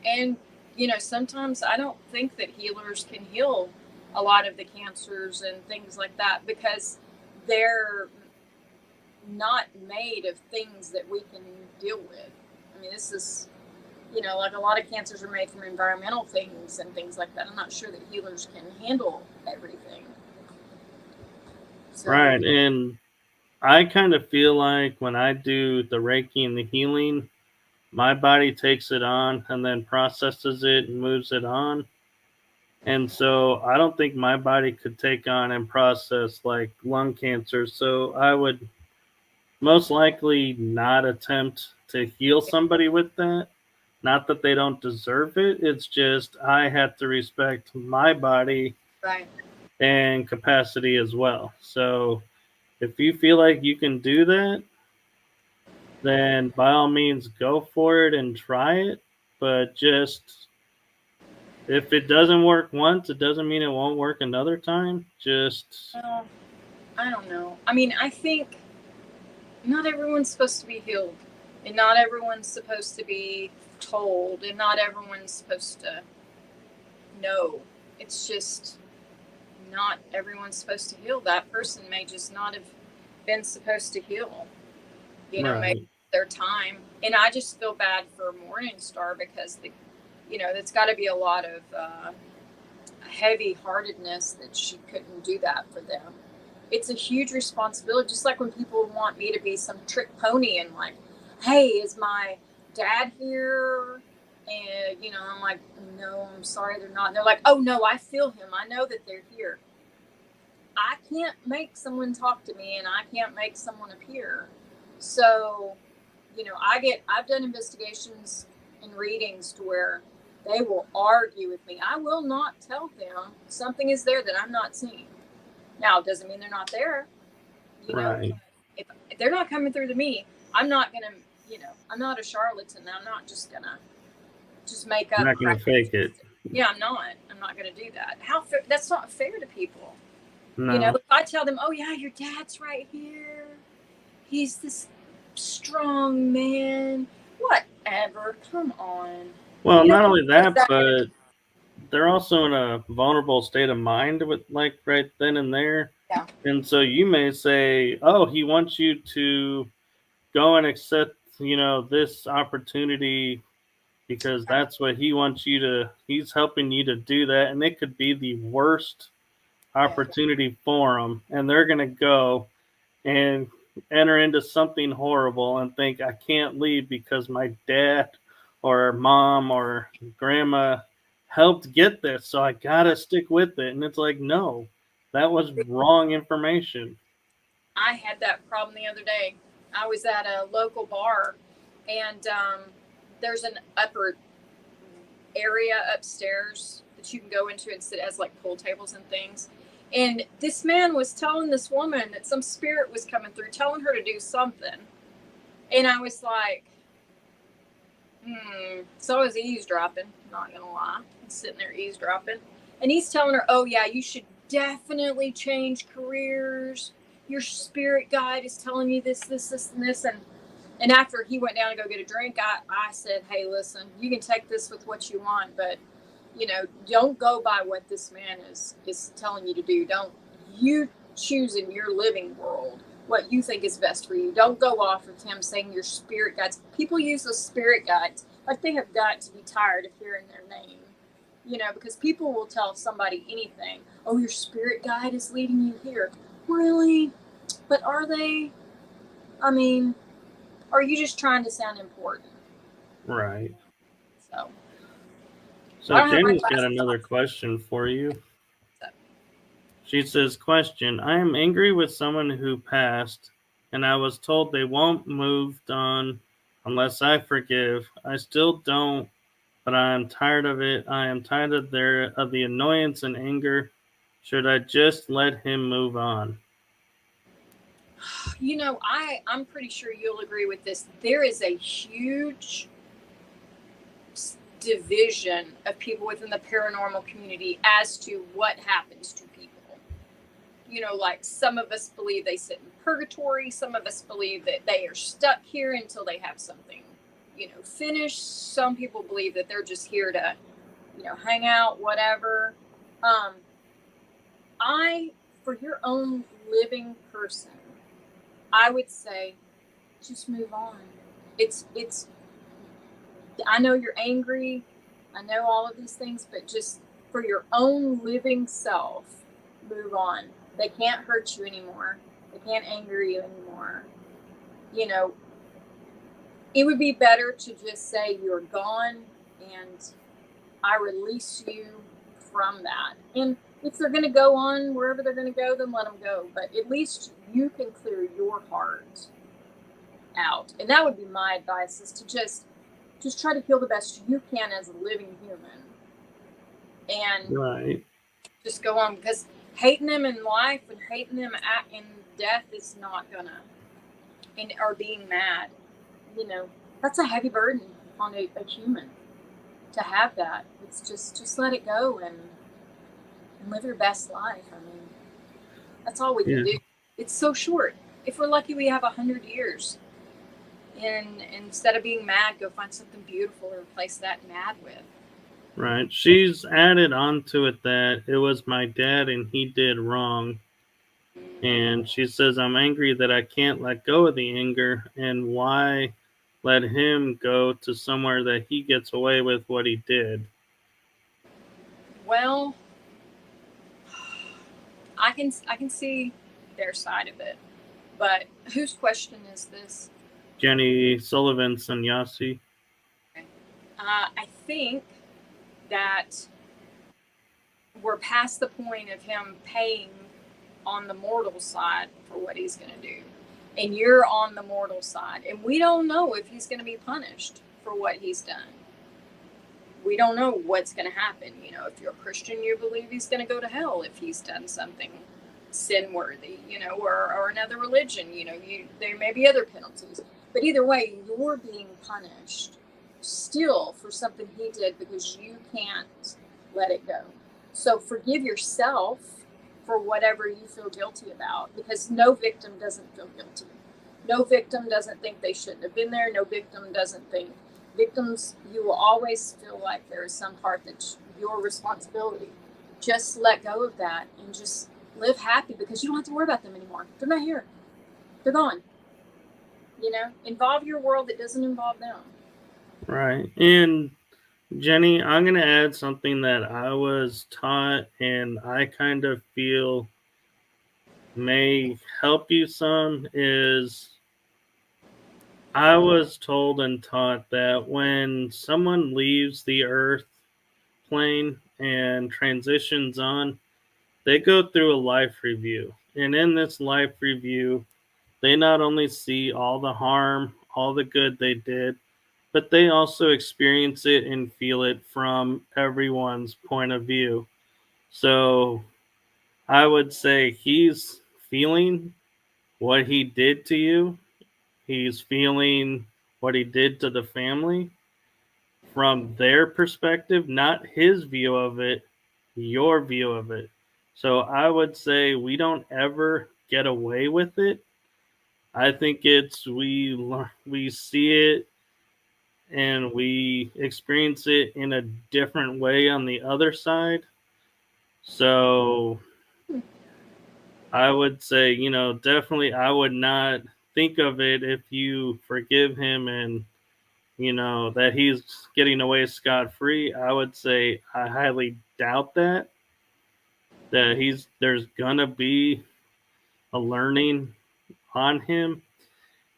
And you know, sometimes I don't think that healers can heal a lot of the cancers and things like that because they're not made of things that we can deal with. I mean, this is, you know, like a lot of cancers are made from environmental things and things like that. I'm not sure that healers can handle everything. So, Right, and I kind of feel like when I do the Reiki and the healing, my body takes it on and then processes it and moves it on. And so I don't think my body could take on and process like lung cancer. So I would most likely not attempt to heal somebody with that. Not that they don't deserve it. It's just I have to respect my body right. and capacity as well. So if you feel like you can do that, then by all means go for it and try it. But just if it doesn't work once, it doesn't mean it won't work another time. Just Well, I don't know. I mean, I think not everyone's supposed to be healed, and not everyone's supposed to be told, and not everyone's supposed to know. It's just not everyone's supposed to heal. That person may just not have been supposed to heal. You know, maybe right, their time. And I just feel bad for Morningstar because that's got to be a lot of heavy heartedness that she couldn't do that for them. It's a huge responsibility. Just like when people want me to be some trick pony and like, hey, is my dad here? And I'm like, no, I'm sorry, they're not. And they're like, oh no, I feel him. I know that they're here. I can't make someone talk to me, and I can't make someone appear. So, I've done investigations and readings to where they will argue with me. I will not tell them something is there that I'm not seeing. Now, it doesn't mean they're not there. right. If they're not coming through to me, I'm not gonna, I'm not a charlatan. I'm not just gonna just make I'm up not gonna crap. fake it. Yeah, I'm not. I'm not gonna do that. That's not fair to people. No. If I tell them, oh yeah, your dad's right here. He's this strong man. Whatever. Come on. Well, You know, not only what is that, that gonna but do? they're also in a vulnerable state of mind with like right then and there. Yeah. And so you may say, "Oh, he wants you to go and accept, this opportunity because that's what he wants you to he's helping you to do that." And it could be the worst Yeah. opportunity for them, and they're going to go and enter into something horrible and think, I can't leave because my dad or mom or grandma helped get this, so I gotta stick with it. And it's like, no, that was wrong information. I had that problem the other day. I was at a local bar, and there's an upper area upstairs that you can go into and sit as like pool tables and things. And this man was telling this woman that some spirit was coming through, telling her to do something. And I was like, So I was eavesdropping, not gonna lie. I'm sitting there eavesdropping. And he's telling her, oh yeah, you should definitely change careers. Your spirit guide is telling you this, and this. And after he went down to go get a drink, I said, hey, listen, you can take this with what you want, but don't go by what this man is telling you to do. Don't you choose in your living world what you think is best for you. Don't go off of him saying your spirit guides. People use those spirit guides like they have got to be tired of hearing their name, because people will tell somebody anything. Oh, your spirit guide is leading you here. Really? But are they? I mean, are you just trying to sound important? Right. So I So don't have my Jenny's got glasses on. another question for you. So, She says, question, I am angry with someone who passed, and I was told they won't move on unless I forgive. I still don't, but I am tired of it. I am tired of the annoyance and anger. Should I just let him move on? I'm pretty sure you'll agree with this. There is a huge division of people within the paranormal community as to what happens to people. Like some of us believe they sit in purgatory. Some of us believe that they are stuck here until they have something, finished. Some people believe that they're just here to, hang out, whatever. For your own living person, I would say just move on. It's I know you're angry. I know all of these things, but just for your own living self, move on. They can't hurt you anymore. They can't anger you anymore. It would be better to just say you're gone and I release you from that. And if they're going to go on wherever they're going to go, then let them go. But at least you can clear your heart out. And that would be my advice, is to just try to heal the best you can as a living human. And Right. just go on, because hating them in life and hating them in death is not gonna, or being mad, that's a heavy burden on a human to have that. It's just let it go and live your best life. I mean, that's all we can do. It's so short. If we're lucky, we have 100 years. And instead of being mad, go find something beautiful to replace that mad with. Right. She's added on to it that it was my dad and he did wrong. And she says, I'm angry that I can't let go of the anger, and why let him go to somewhere that he gets away with what he did. Well, I can see their side of it, but whose question is this? Jenny Sullivan Sannyasi. I think that we're past the point of him paying on the mortal side for what he's going to do, and you're on the mortal side, and we don't know if he's going to be punished for what he's done. We don't know what's going to happen. If you're a Christian, you believe he's going to go to hell if he's done something sin worthy, or another religion, there may be other penalties, but either way, you're being punished still for something he did, because you can't let it go. So forgive yourself for whatever you feel guilty about, because no victim doesn't feel guilty. No victim doesn't think they shouldn't have been there. No victim doesn't think. Victims, you will always feel like there is some part that your responsibility. Just let go of that and just live happy, because you don't have to worry about them anymore. They're not here. They're gone. You know, involve your world that doesn't involve them. Right. And Jenny, I'm going to add something that I was taught and I kind of feel may help you some is I was told and taught that when someone leaves the earth plane and transitions on, they go through a life review. And in this life review, they not only see all the harm, all the good they did, but they also experience it and feel it from everyone's point of view. So I would say he's feeling what he did to you. He's feeling what he did to the family from their perspective, not his view of it, your view of it. So I would say we don't ever get away with it. I think it's we see it and we experience it in a different way on the other side. So I would say, definitely I would not think of it if you forgive him and, that he's getting away scot free. I would say I highly doubt that there's gonna be a learning on him.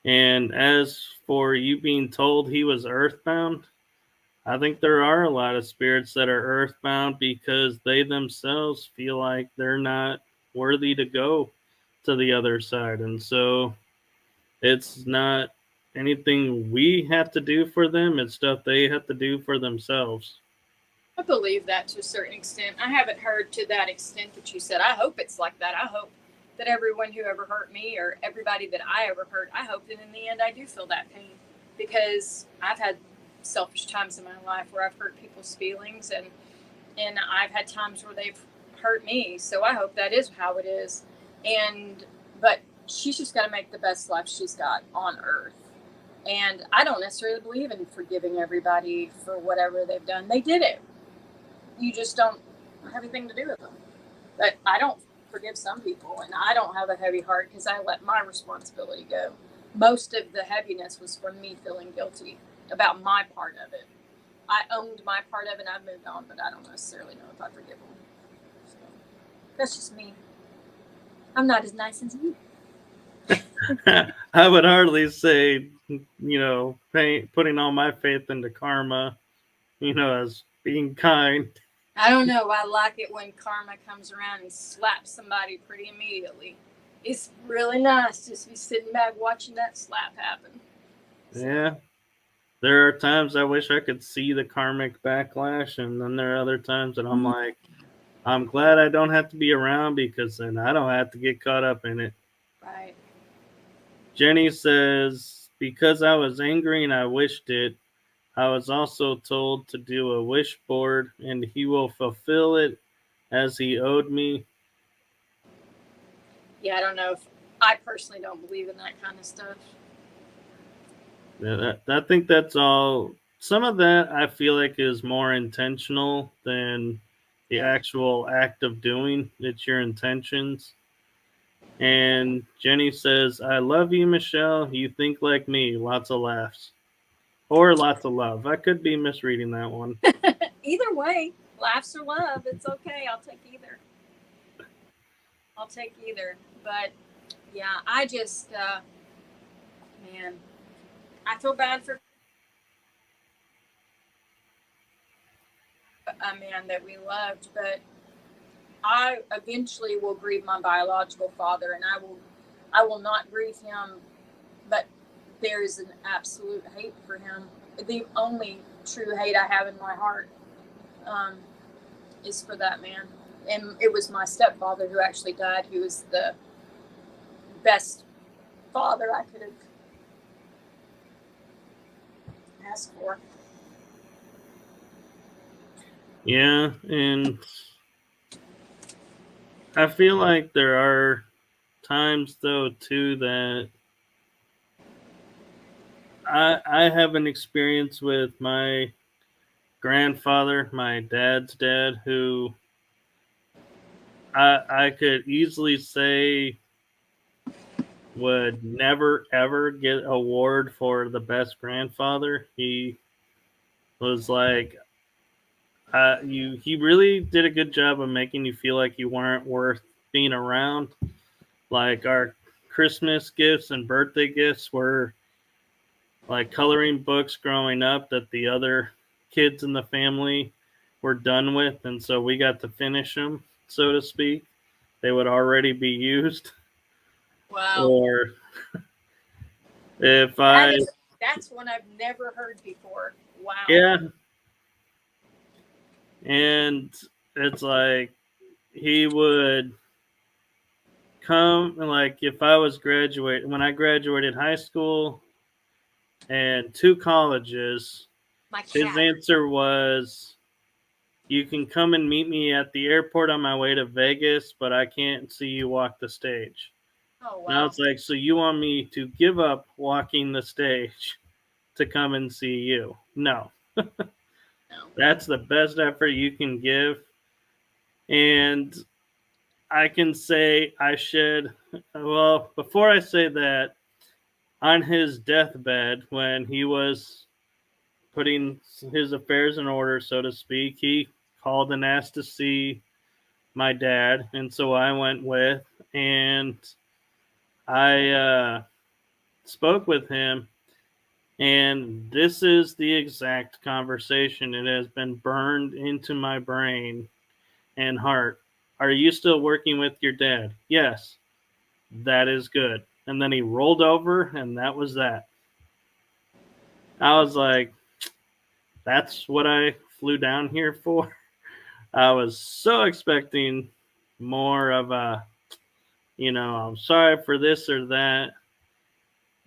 And as for you being told he was earthbound, I think there are a lot of spirits that are earthbound because they themselves feel like they're not worthy to go to the other side. And so it's not anything we have to do for them, it's stuff they have to do for themselves. I believe that to a certain extent. I haven't heard to that extent that you said. I hope it's like that. I hope that everyone who ever hurt me, or everybody that I ever hurt, I hope that in the end I do feel that pain, because I've had selfish times in my life where I've hurt people's feelings, and I've had times where they've hurt me. So I hope that is how it is. But she's just got to make the best life she's got on earth. And I don't necessarily believe in forgiving everybody for whatever they've done. They did it. You just don't have anything to do with them. But I don't forgive some people, and I don't have a heavy heart because I let my responsibility go. Most of the heaviness was from me feeling guilty about my part of it. I owned my part of it and I've moved on, but I don't necessarily know if I forgive them. So that's just me. I'm not as nice as you. I would hardly say, putting all my faith into karma, as being kind. I don't know. I like it when karma comes around and slaps somebody pretty immediately. It's really nice just to be sitting back watching that slap happen. So. Yeah. There are times I wish I could see the karmic backlash, and then there are other times that I'm like, I'm glad I don't have to be around because then I don't have to get caught up in it. Right. Jenny says, because I was angry and I wished it, I was also told to do a wish board and he will fulfill it as he owed me. Yeah, I don't know if I personally don't believe in that kind of stuff. Yeah, I think that's all. Some of that I feel like is more intentional than the actual act of doing. It's your intentions. And Jenny says, I love you, Michelle. You think like me. Lots of laughs. Or lots of love. I could be misreading that one. Either way, laughs or love, it's okay. I'll take either. But yeah, I just, man, I feel bad for a man that we loved, but I eventually will grieve my biological father, and I will not grieve him, but there is an absolute hate for him. The only true hate I have in my heart is for that man. And it was my stepfather who actually died. He was the best father I could have asked for. Yeah, and I feel like there are times though too that I have an experience with my grandfather, my dad's dad, who I could easily say would never ever get award for the best grandfather. He was like, he really did a good job of making you feel like you weren't worth being around. Like our Christmas gifts and birthday gifts were like coloring books growing up that the other kids in the family were done with, and so we got to finish them, so to speak. They would already be used. Wow. Or if I, that's one I've never heard before. Wow. yeah, and it's like he would come, like if I was when I graduated high school and 2 colleges, his answer was, you can come and meet me at the airport on my way to Vegas, but I can't see you walk the stage. Oh, wow. Now it's like, so you want me to give up walking the stage to come and see you? No. No. That's the best effort you can give. And I can say well, before I say that, on his deathbed, when he was putting his affairs in order, so to speak, he called and asked to see my dad. And so I went with, and I spoke with him. And this is the exact conversation. It has been burned into my brain and heart. Are you still working with your dad? Yes. That is good. And then he rolled over, and that was that. I was like, that's what I flew down here for. I was so expecting more of a, I'm sorry for this or that.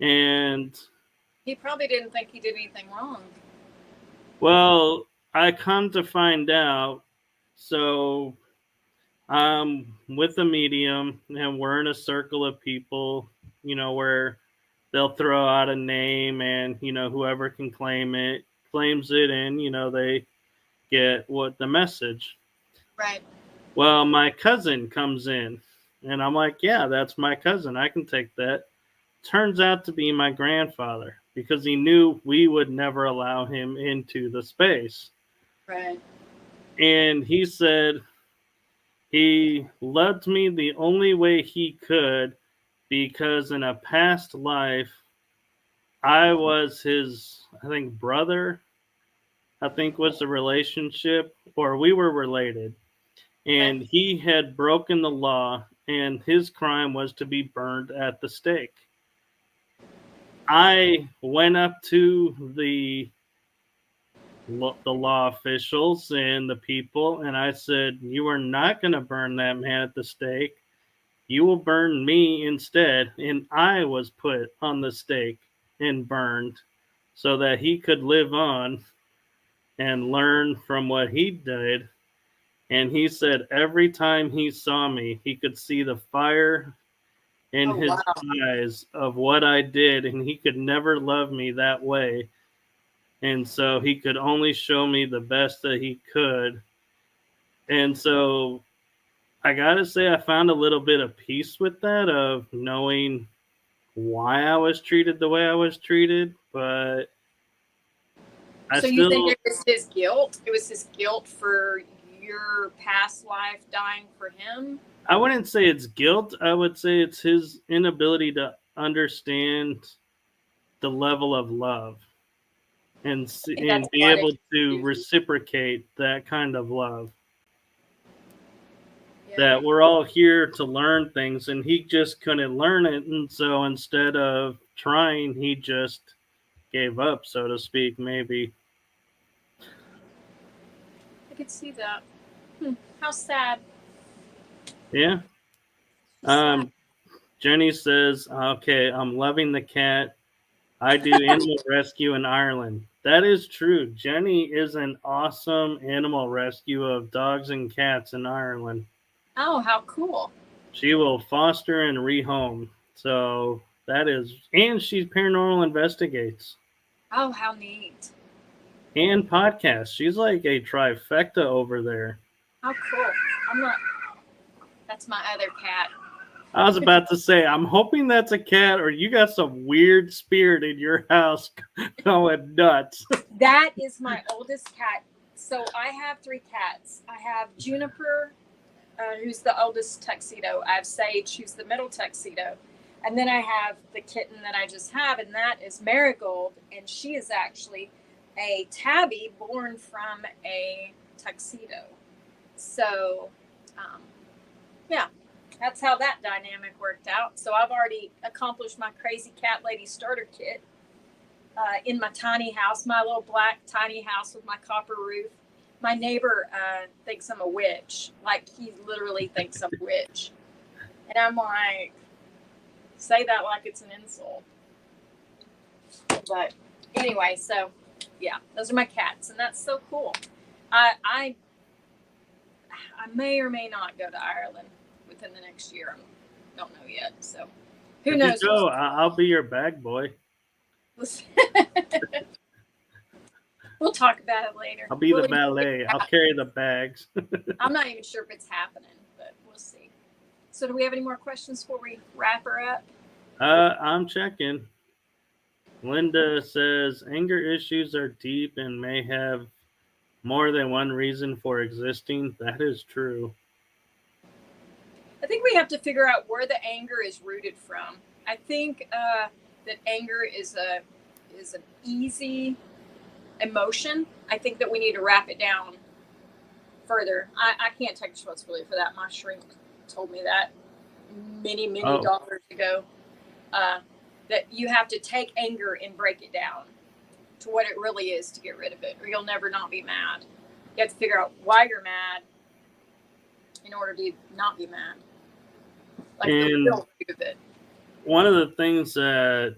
And he probably didn't think he did anything wrong. Well, I come to find out, so I'm with a medium, and we're in a circle of people, where they'll throw out a name, and, whoever can claims it, and, they get the message. Right. Well, my cousin comes in, and I'm like, yeah, that's my cousin. I can take that. Turns out to be my grandfather, because he knew we would never allow him into the space. Right. And he said he loved me the only way he could, because in a past life, I was his, I think, brother, was the relationship, or we were related. And he had broken the law, and his crime was to be burned at the stake. I went up to the law officials and the people, and I said, you are not going to burn that man at the stake. You will burn me instead. And I was put on the stake and burned so that he could live on and learn from what he did. And he said every time he saw me, he could see the fire in his eyes of what I did, and he could never love me that way. And so he could only show me the best that he could. And so I gotta say, I found a little bit of peace with that, of knowing why I was treated the way I was treated. But you think it was his guilt? It was his guilt for your past life dying for him? I wouldn't say it's guilt. I would say it's his inability to understand the level of love and be able to reciprocate that kind of love. Yeah. That we're all here to learn things, and he just couldn't learn it. And so instead of trying, he just gave up, so to speak, maybe. I could see that. How sad. Yeah. Jenny says, okay, I'm loving the cat. I do animal rescue in Ireland. That is true. Jenny is an awesome animal rescue of dogs and cats in Ireland. Oh, how cool. She will foster and rehome. So that is, and she paranormal investigates. Oh, how neat. and podcasts. She's like a trifecta over there. How cool. I'm not. That's my other cat. I was about to say, I'm hoping that's a cat, or you got some weird spirit in your house going nuts. That is my oldest cat. So I have 3 cats. I have Juniper, who's the oldest tuxedo. I have Sage, who's the middle tuxedo. And then I have the kitten that I just have, and that is Marigold. And she is actually a tabby born from a tuxedo. So, yeah, that's how that dynamic worked out. So I've already accomplished my crazy cat lady starter kit in my tiny house, my little black tiny house with my copper roof. My neighbor thinks I'm a witch. Like, he literally thinks I'm a witch. And I'm like, say that like it's an insult. But anyway, so yeah, those are my cats, and that's so cool. I may or may not go to Ireland within the next year. I don't know yet. So who knows? You go, I'll be your bag boy. We'll talk about it later. I'll be the ballet. I'll carry the bags. I'm not even sure if it's happening, but we'll see. So do we have any more questions before we wrap her up? I'm checking. Linda says anger issues are deep and may have more than one reason for existing. That is true. I think we have to figure out where the anger is rooted from. I think that anger is an easy emotion. I think that we need to wrap it down further. I can't take responsibility for that. My shrink told me that many dollars ago. That you have to take anger and break it down to what it really is to get rid of it, or you'll never not be mad. You have to figure out why you're mad in order to not be mad. Like, the real root of it. One of the things that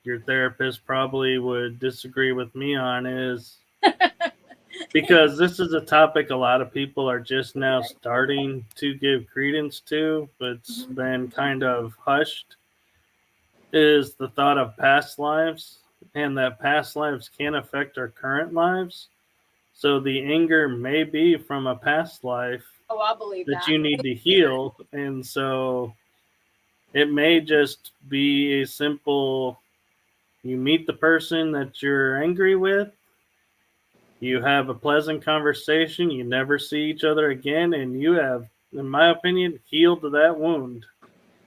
your therapist probably would disagree with me on is because this is a topic a lot of people are just now starting to give credence to, but it's been kind of hushed, is the thought of past lives, and that past lives can affect our current lives. So the anger may be from a past life I believe that you need to heal. And so it may just be a simple, you meet the person that you're angry with, you have a pleasant conversation, you never see each other again, and you have, in my opinion, healed that wound.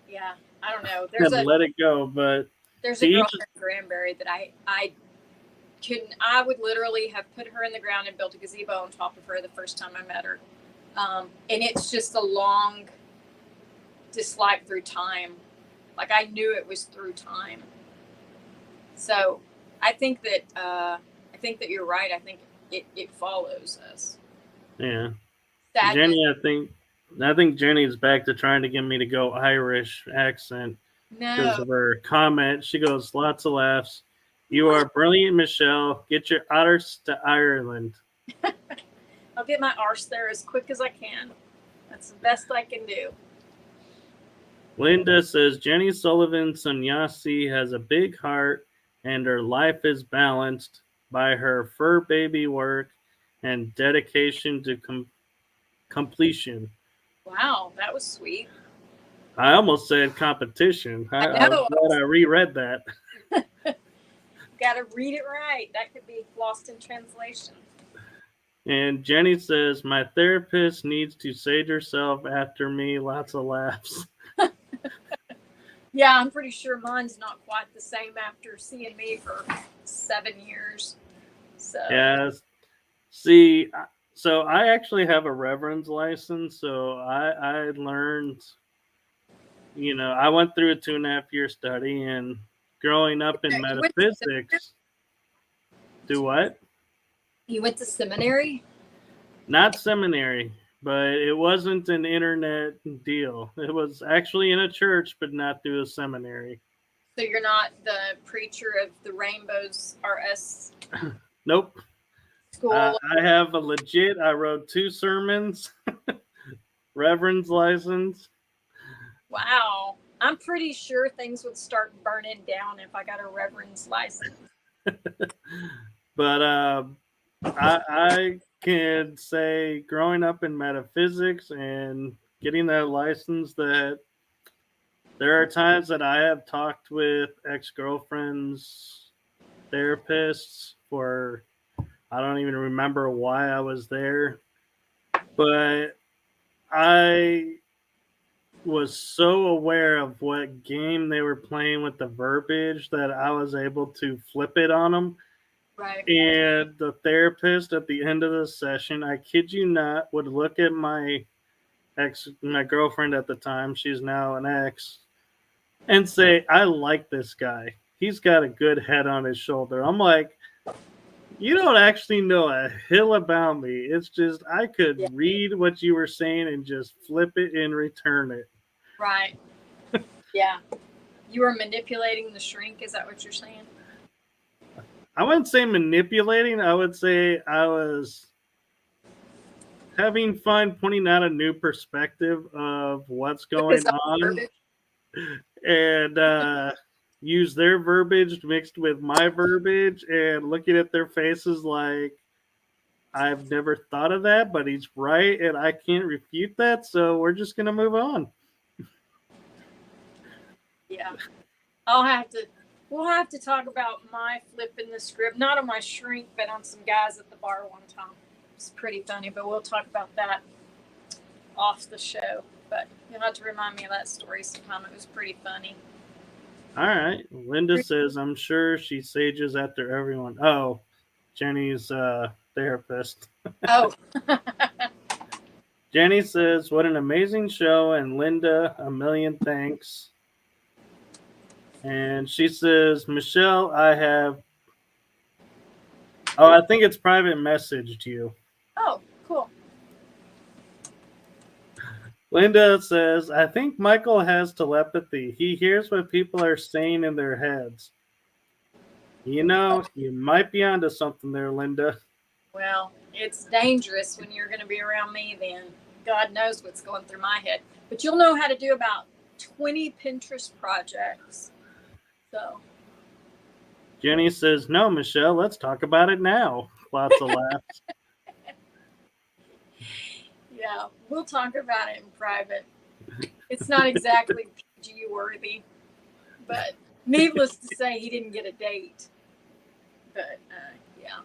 Yeah, I don't know. Let it go. But there's a girl in Granbury that I would literally have put her in the ground and built a gazebo on top of her the first time I met her. And it's just a long dislike through time. Like, I knew it was through time. So I think that you're right. I think it follows us. Yeah. Sadness. Jenny, I think Jenny's back to trying to get me to go Irish accent because of her comment. She goes, lots of laughs. You are brilliant, Michelle. Get your arse to Ireland. I'll get my arse there as quick as I can. That's the best I can do. Linda says, Jenny Sullivan Sannyasi has a big heart and her life is balanced by her fur baby work and dedication to completion. Wow, that was sweet. I almost said competition. I was glad I reread that. Got to read it right. That could be lost in translation. And Jenny says, my therapist needs to sage herself after me. Lots of laughs. Yeah, I'm pretty sure mine's not quite the same after seeing me for 7 years. So yeah. See, so I actually have a reverend's license. So I learned, I went through a 2.5-year study, and growing up in metaphysics. Do what? You went to seminary? Not seminary, but it wasn't an internet deal. It was actually in a church, but not through a seminary. So you're not the preacher of the Rainbows RS? Nope. School. I wrote 2 sermons, reverend's license. Wow. I'm pretty sure things would start burning down if I got a reverend's license. But I can say growing up in metaphysics and getting that license that there are times that I have talked with ex-girlfriends, therapists for I don't even remember why I was there, but I was so aware of what game they were playing with the verbiage that I was able to flip it on them. Right. And the therapist at the end of the session, I kid you not, would look at my girlfriend at the time, she's now an ex, and say, I like this guy. He's got a good head on his shoulder. I'm like, you don't actually know a hill about me. It's just I Yeah. could read what you were saying and just flip it and return it. Right. Yeah. You were manipulating the shrink. Is that what you're saying? I wouldn't say manipulating. I would say I was having fun pointing out a new perspective of what's With his going own on verbiage? and use their verbiage mixed with my verbiage and looking at their faces like I've never thought of that, but he's right and I can't refute that, so we're just going to move on. Yeah. We'll have to talk about my flipping the script, not on my shrink, but on some guys at the bar one time. It's pretty funny, but we'll talk about that off the show. But you'll have to remind me of that story sometime. It was pretty funny. All right. Linda says, I'm sure she sages after everyone. Oh, Jenny's therapist. Oh. Jenny says, what an amazing show. And Linda, a million thanks. And she says, Michelle, I think it's private messaged you. Oh, cool. Linda says, I think Michael has telepathy. He hears what people are saying in their heads. You know, you might be onto something there, Linda. Well, it's dangerous when you're going to be around me then. God knows what's going through my head. But you'll know how to do about 20 Pinterest projects. So. Jenny says, no, Michelle, let's talk about it now. Lots of laughs. Yeah, we'll talk about it in private. It's not exactly PG worthy, but needless to say, he didn't get a date. But yeah,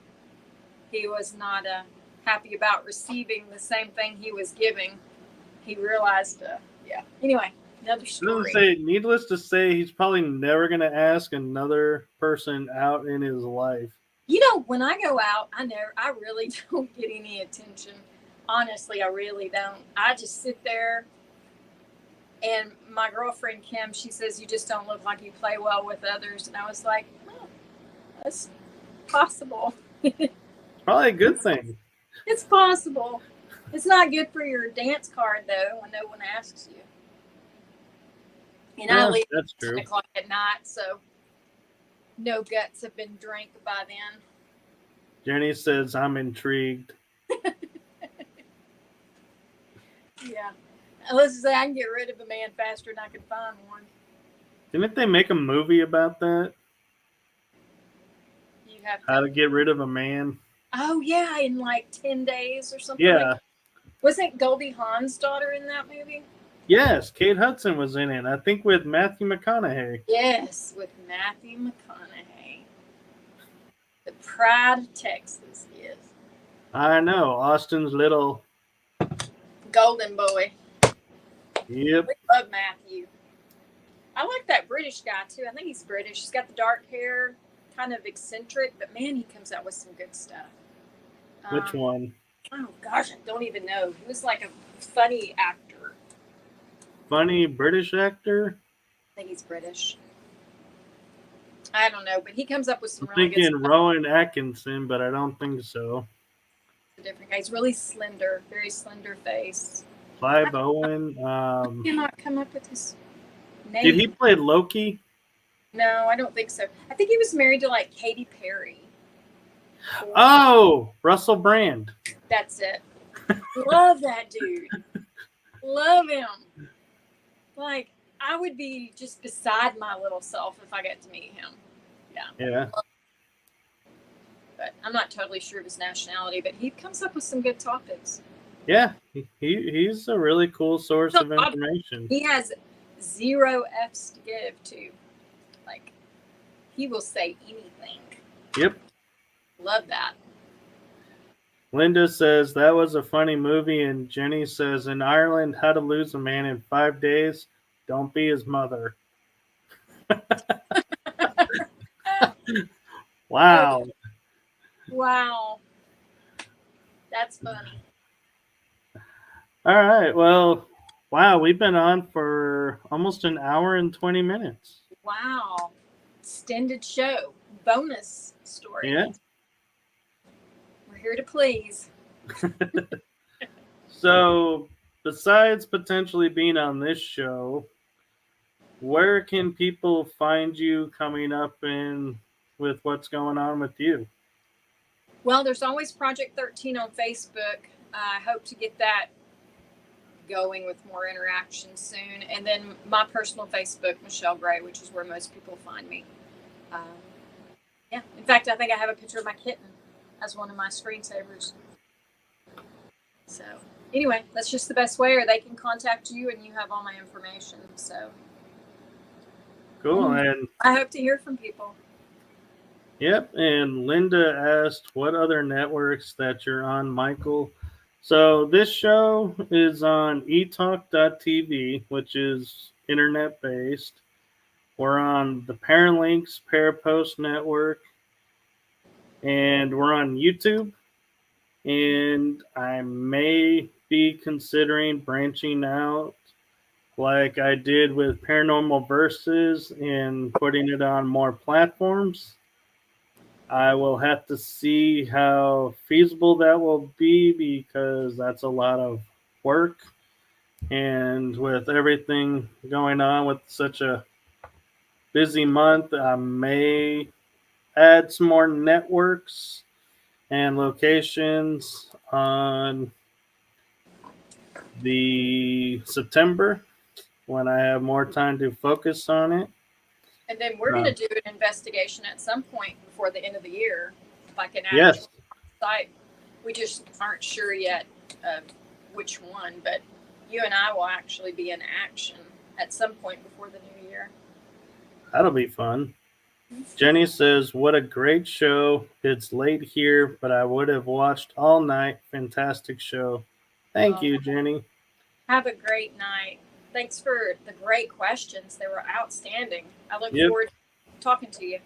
he was not happy about receiving the same thing he was giving. He realized, yeah. Anyway, another story. Needless to say, he's probably never going to ask another person out in his life. You know, when I go out, I really don't get any attention. Honestly, I really don't. I just sit there. And my girlfriend, Kim, she says, you just don't look like you play well with others. And I was like, oh, that's possible. Probably a good thing. It's possible. It's not good for your dance card, though, when no one asks you. And I leave that's at 10 o'clock at night, so no guts have been drank by then. Jenny says, I'm intrigued. Yeah. Let's say I can get rid of a man faster than I can find one. Didn't they make a movie about that? You have How to get rid of a man? Oh, yeah, in like 10 days or something. Yeah. Wasn't Goldie Hawn's daughter in that movie? Yes, Kate Hudson was in it. I think with Matthew McConaughey. Yes, with Matthew McConaughey. The pride of Texas, yes. I know. Austin's little golden boy. Yep. We love Matthew. I like that British guy, too. I think he's British. He's got the dark hair, kind of eccentric, but man, he comes out with some good stuff. Which one? Oh, gosh, I don't even know. He was like a funny actor. Funny British actor? I think he's British. I don't know, but he comes up with some I'm really good thinking Rowan Atkinson, but I don't think so. A different guy. He's really slender, very slender face. Clive Owen. I cannot come up with his name. Did he play Loki? No, I don't think so. I think he was married to like Katy Perry. Oh, Russell Brand. That's it. Love that dude. Love him. Like, I would be just beside my little self if I got to meet him. Yeah. Yeah. but I'm not totally sure of his nationality, but he comes up with some good topics. Yeah, he's a really cool source of information. He has 0 F's to give to. Like, he will say anything. Yep. Love that. Linda says that was a funny movie, and Jenny says in Ireland, How to Lose a Man in 5 Days. Don't be his mother. Wow. Wow. That's funny. All right. Well, wow, we've been on for almost an hour and 20 minutes. Wow. Extended show. Bonus story. Yeah. We're here to please. So, besides potentially being on this show, where can people find you coming up in with what's going on with you? Well, there's always Project 13 on Facebook. I hope to get that going with more interaction soon. And then my personal Facebook, Michelle Gray, which is where most people find me. Yeah. In fact, I think I have a picture of my kitten as one of my screensavers. So anyway, that's just the best way, or they can contact you and you have all my information. So cool. And I hope to hear from people. Yep. And Linda asked what other networks that you're on, Michael. So this show is on etalk.tv, which is internet based. We're on the Paralinks Parapost Network, and we're on YouTube. And I may be considering branching out like I did with Paranormal Versus and putting it on more platforms. I will have to see how feasible that will be because that's a lot of work. And with everything going on with such a busy month, I may add some more networks and locations on the September when I have more time to focus on it. And then we're going to do an investigation at some point before the end of the year, like an actual Yes. site. We just aren't sure yet which one, but you and I will actually be in action at some point before the new year. That'll be fun. Jenny says, what a great show. It's late here, but I would have watched all night. Fantastic show. Thank you, Jenny. Have a great night. Thanks for the great questions. They were outstanding. I look forward to talking to you.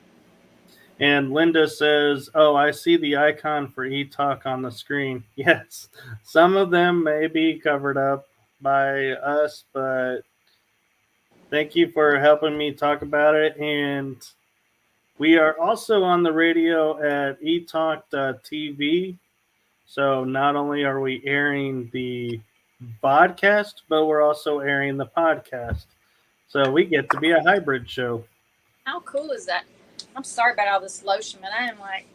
And Linda says, oh, I see the icon for eTalk on the screen. Yes, some of them may be covered up by us, but thank you for helping me talk about it. And we are also on the radio at etalk.tv. So not only are we airing the podcast, but we're also airing the podcast. So we get to be a hybrid show. How cool is that? I'm sorry about all this lotion, but I am like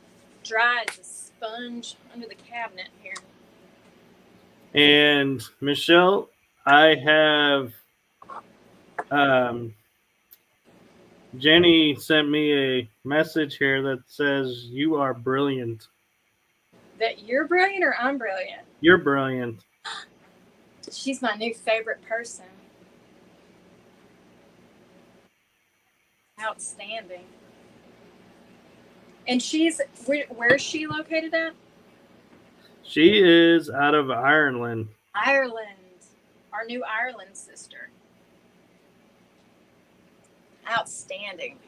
dry as a sponge under the cabinet here. And Michelle, I have Jenny sent me a message here that says you are brilliant. That you're brilliant or I'm brilliant? You're brilliant. She's my new favorite person. Outstanding. And where is she located at? She is out of Ireland. Ireland. Our new Ireland sister. Outstanding.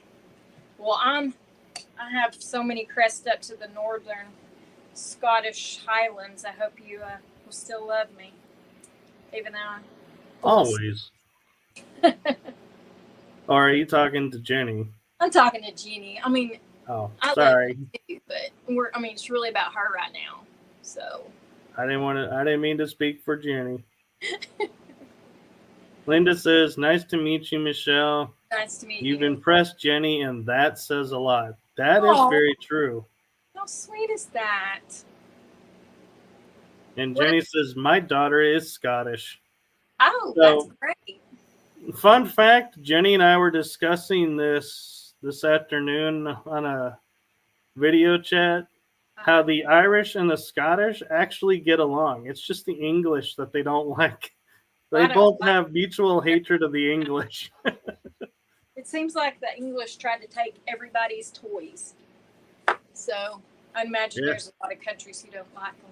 Well, I have so many crests up to the northern Scottish Highlands. I hope you will still love me. Even though I'm always. Or are you talking to Jenny? I'm talking to Jeannie. I mean, I sorry. Love you, but it's really about her right now. So I didn't mean to speak for Jenny. Linda says, nice to meet you, Michelle. Nice to meet you. You've impressed Jenny, and that says a lot. That is very true. How sweet is that? And Jenny says, my daughter is Scottish. Oh, so, that's great. Fun fact, Jenny and I were discussing this afternoon on a video chat. how the Irish and the Scottish actually get along. It's just the English that they don't like. They I don't both like have mutual hatred of the English. it. Seems like the English tried to take everybody's toys. So I imagine Yeah. there's a lot of countries who don't like them.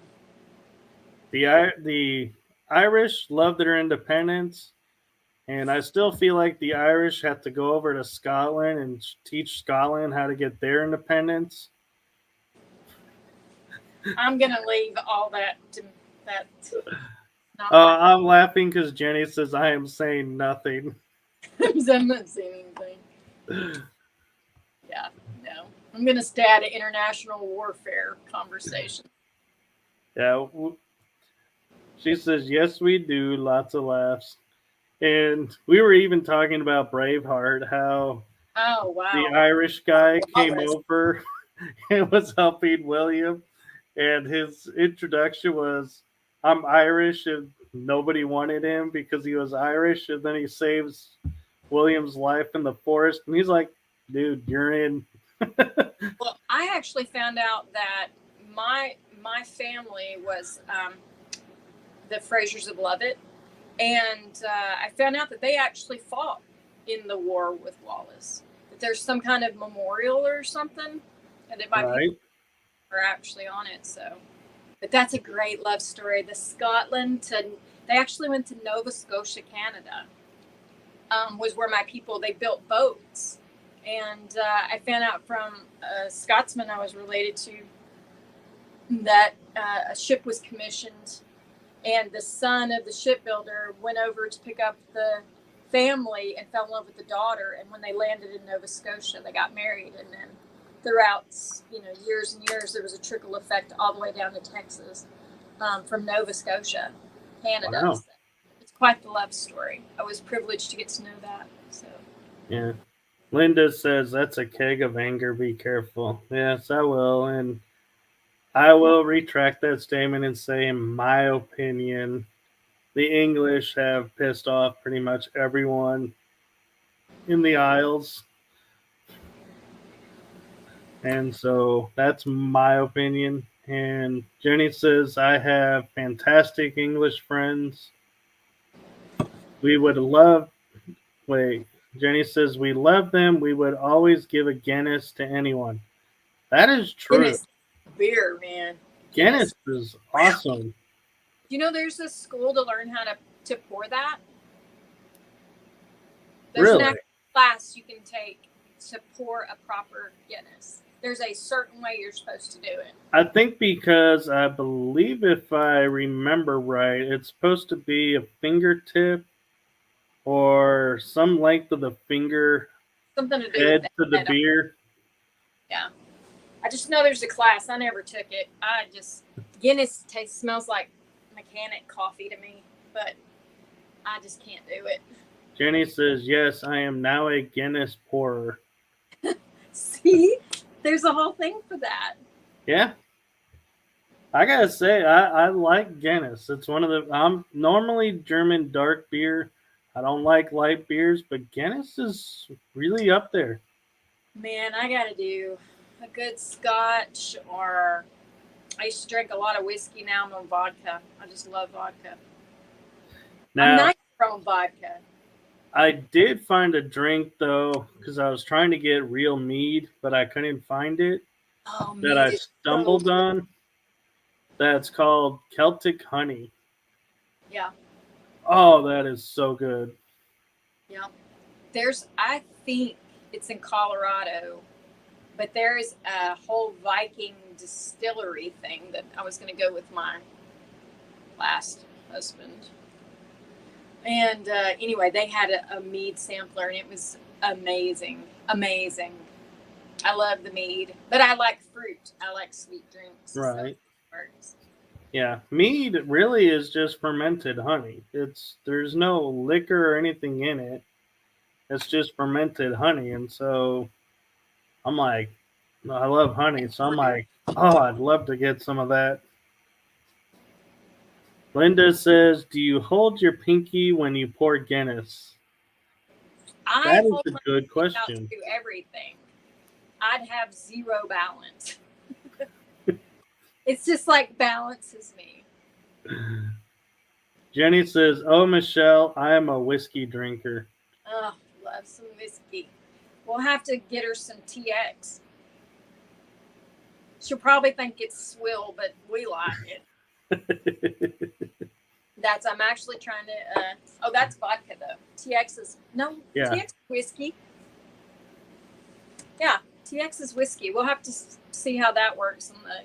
The Irish love their independence, and I still feel like the Irish have to go over to Scotland and teach Scotland how to get their independence. I'm gonna leave all that to that. Not I'm laughing because Jenny says I am saying nothing. I'm not saying anything. Yeah, no. I'm gonna stay out of international warfare conversation. Yeah, she says yes, we do. Lots of laughs, and we were even talking about Braveheart, how Oh the wow. Irish guy came Wallace. over and was helping William, and his introduction was, "I'm Irish," and nobody wanted him because he was Irish, and then he saves William's life in the forest, and he's like, "Dude, you're in." Well, I actually found out that my family was the Frasers of Lovett, and I found out that they actually fought in the war with Wallace. That there's some kind of memorial or something, and that my Right? people are actually on it. So, but that's a great love story. The Scotland to they actually went to Nova Scotia, Canada. Was where my people they built boats, and I found out from a Scotsman I was related to that a ship was commissioned, and the son of the shipbuilder went over to pick up the family and fell in love with the daughter. And when they landed in Nova Scotia, they got married, and then throughout years and years, there was a trickle effect all the way down to Texas from Nova Scotia, Canada. Wow. So it's quite the love story. I was privileged to get to know that. So Yeah. Linda says that's a keg of anger. Be careful. Yes, I will, and I will retract that statement and say, in my opinion, the English have pissed off pretty much everyone in the Isles. And so that's my opinion. And Jenny says, I have fantastic English friends. We would love, wait, Jenny says, we love them. We would always give a Guinness to anyone. That is true. Guinness beer, man. Guinness is awesome. You know, there's a school to learn how to pour that. There's Really? an actual class you can take to pour a proper Guinness. There's a certain way you're supposed to do it. I think because I believe, if I remember right, it's supposed to be a fingertip or some length of the finger Something to do head with to the that. beer. Yeah. I just know there's a class. I never took it. Guinness smells like mechanic coffee to me, but I just can't do it. Jenny says, yes, I am now a Guinness pourer. See? There's a whole thing for that. Yeah. I gotta say, I like Guinness. It's one of the, I'm normally German dark beer. I don't like light beers, but Guinness is really up there. Man, I gotta do a good scotch, or I used to drink a lot of whiskey. Now I'm on vodka. I just love vodka. Now, I'm not from vodka. I did find a drink though, because I was trying to get real mead, but I couldn't find it. Oh, That I stumbled on. That's called Celtic Honey. Yeah. Oh, that is so good. Yeah. I think it's in Colorado, but there is a whole Viking distillery thing that I was going to go with my last husband. And anyway, they had a mead sampler, and it was amazing. Amazing. I love the mead, but I like fruit. I like sweet drinks. Right. So yeah. Mead really is just fermented honey. There's no liquor or anything in it. It's just fermented honey. And so I'm like, I love honey. So I'm like, oh, I'd love to get some of that. Linda says, do you hold your pinky when you pour Guinness? That is a good question. To everything. I'd have zero balance. It's just like balances me. Jenny says, "Oh, Michelle, I am a whiskey drinker." Oh, love some whiskey. We'll have to get her some TX. She'll probably think it's swill, but we like it. I'm actually trying to. Oh, that's vodka though. TX is TX whiskey. Yeah, TX is whiskey. We'll have to see how that works on the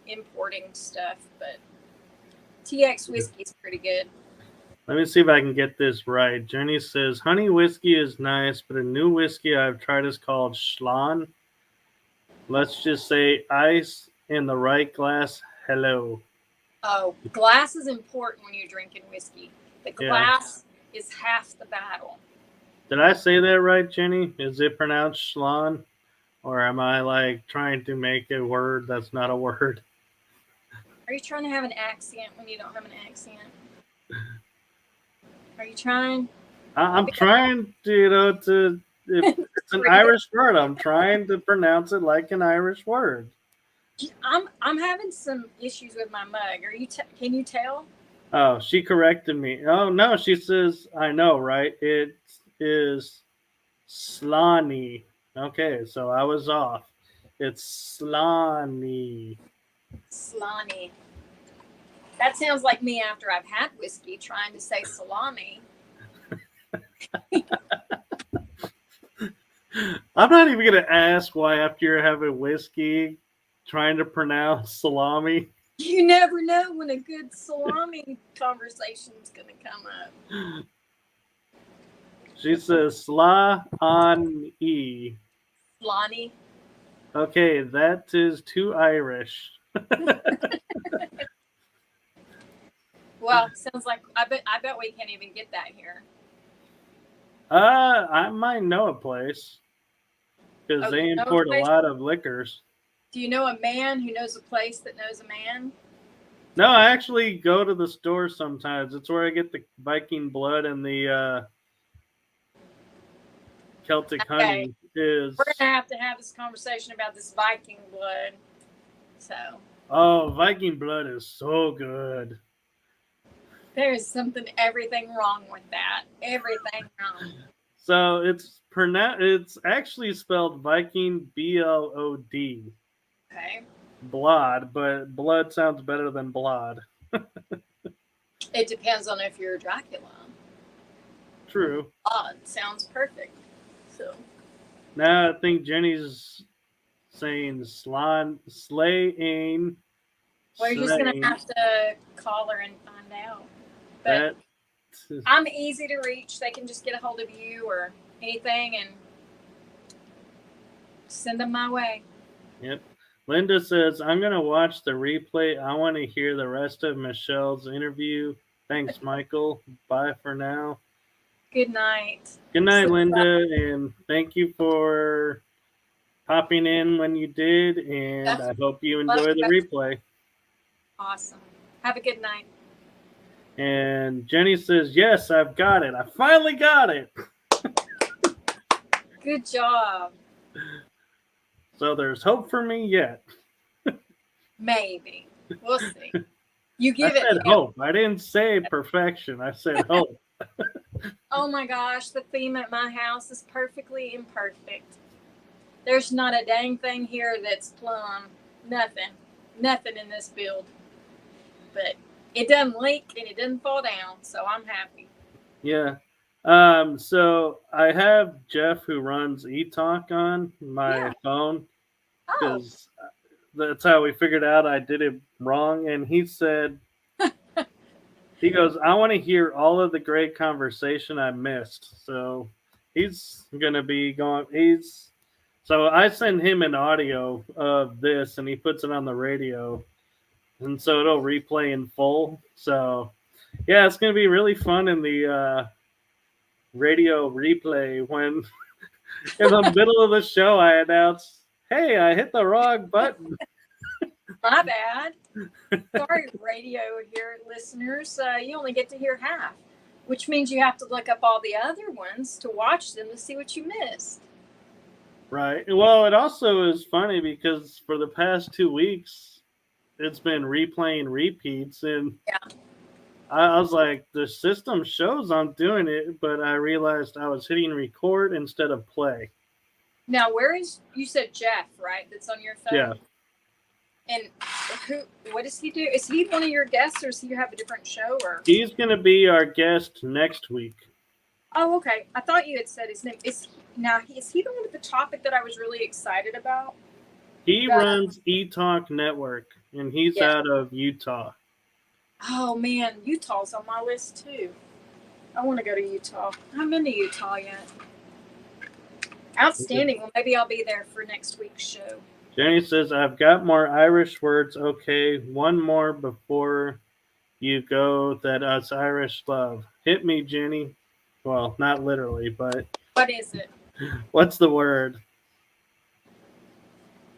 importing stuff, but TX whiskey is pretty good. Let me see if I can get this right. Jenny says, honey whiskey is nice, but a new whiskey I've tried is called Schlan. Let's just say ice in the right glass. Hello. Oh, glass is important when you're drinking whiskey. The glass is half the battle. Did I say that right, Jenny? Is it pronounced Schlan? Or am I like trying to make a word that's not a word? Are you trying to have an accent when you don't have an accent? Are you trying? I'm trying to it's an Irish word. I'm trying to pronounce it like an Irish word. I'm having some issues with my mug. Can you tell? Oh, she corrected me. Oh no, she says I know, right? It is Slani. Okay, so I was off. It's Slani. Slani. That sounds like me after I've had whiskey trying to say salami. I'm not even going to ask why after you're having whiskey trying to pronounce salami. You never know when a good salami conversation is going to come up. She says Sla-on-e. Slani. Okay, that is too Irish. Well, sounds like I bet we can't even get that here. I might know a place because they import a lot of liquors. Do you know a man who knows a place that knows a man? No, I actually go to the store sometimes. It's where I get the Viking blood and the Celtic honey. We're gonna have this conversation about this Viking blood. So. Oh, Viking blood is so good. There's everything wrong with that. Everything wrong. So it's actually spelled Viking, B-L-O-D. Okay. Blood, but blood sounds better than blood. It depends on if you're Dracula. True. Blood sounds perfect. So. Now I think Jenny's saying slaying. Well, you're just gonna have to call her and find out. But I'm easy to reach. They can just get a hold of you or anything and send them my way. Yep. Linda says, I'm going to watch the replay. I want to hear the rest of Michelle's interview. Thanks, Michael. Bye for now. Good night. Good night, Linda. And thank you for popping in when you did. And I hope you enjoy the replay. Awesome. Have a good night. And Jenny says, yes, I've got it. I finally got it. Good job. So there's hope for me yet. Maybe. We'll see. You give I said hope. I didn't say perfection. I said hope. Oh my gosh, the theme at my house is perfectly imperfect. There's not a dang thing here that's plumb. Nothing. Nothing in this build. But it doesn't leak and it doesn't fall down, so I'm happy. Yeah. So I have Jeff who runs eTalk on my phone because that's how we figured out I did it wrong. And he said, he goes, I want to hear all of the great conversation I missed. So he's going to be going, so I send him an audio of this and he puts it on the radio. And so it'll replay in full. So yeah, it's going to be really fun in the radio replay when in the middle of the show I announce, hey, I hit the wrong button. My bad. Sorry, radio here, listeners. You only get to hear half, which means you have to look up all the other ones to watch them to see what you missed. Right. Well, it also is funny because for the past 2 weeks, it's been replaying repeats, and Yeah. I was like, the system shows I'm doing it, but I realized I was hitting record instead of play. Now, you said Jeff, right? That's on your phone? Yeah. And what does he do? Is he one of your guests, or does he have a different show? Or He's going to be our guest next week. Oh, okay. I thought you had said his name. Is he the one with the topic that I was really excited about? He runs eTalk Network, and he's out of Utah. Oh, man. Utah's on my list, too. I want to go to Utah. I haven't been to Utah yet. Outstanding. Well, maybe I'll be there for next week's show. Jenny says, I've got more Irish words. Okay, one more before you go that us Irish love. Hit me, Jenny. Well, not literally, but... What is it? What's the word?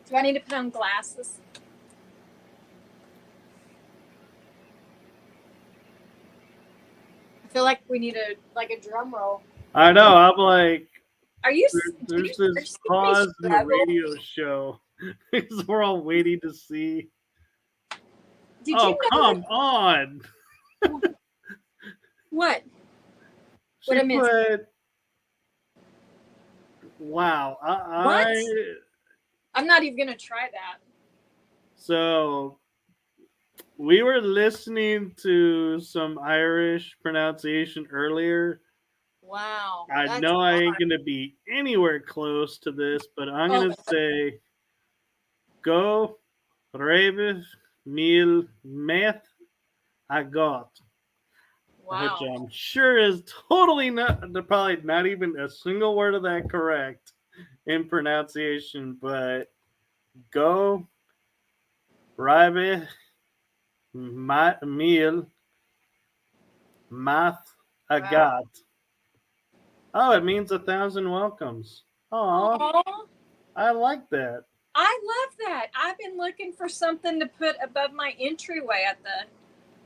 Do I need to put on glasses? I feel like we need a drum roll. I know. I'm like, are you? There's this pause in the radio show. We're all waiting to see. Come on! What? What I missed? Wow. What? I'm not even gonna try that. So we were listening to some Irish pronunciation earlier. Wow. I know I ain't gonna be anywhere close to this, but I'm gonna say go Ravis Mil Meth I got. Wow. Which I'm sure is totally probably not even a single word of that correct in pronunciation, but go Ravis Mil Math I got. Oh, it means 1,000 welcomes. Oh, I like that. I love that. I've been looking for something to put above my entryway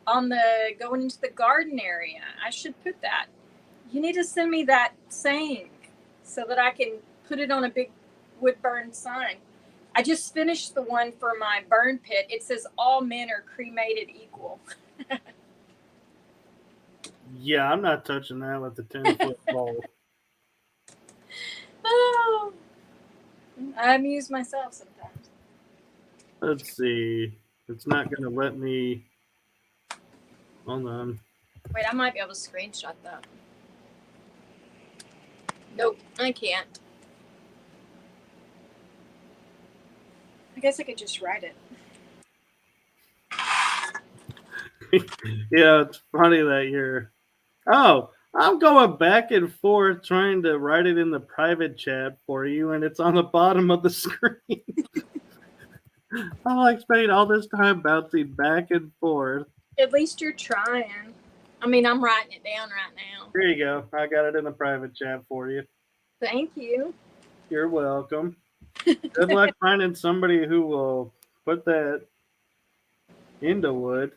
on the going into the garden area. I should put that. You need to send me that saying so that I can put it on a big wood burn sign. I just finished the one for my burn pit. It says all men are cremated equal. Yeah, I'm not touching that with the 10-foot pole. Oh, I amuse myself sometimes. Let's see. It's not going to let me. Hold on. Wait, I might be able to screenshot that. Nope, I can't. I guess I could just write it. Yeah, it's funny that you're. Oh, I'm going back and forth trying to write it in the private chat for you, and it's on the bottom of the screen. I'm like spending all this time bouncing back and forth. At least you're trying. I mean, I'm writing it down right now. Here you go. I got it in the private chat for you. Thank you. You're welcome. Good luck finding somebody who will put that into wood.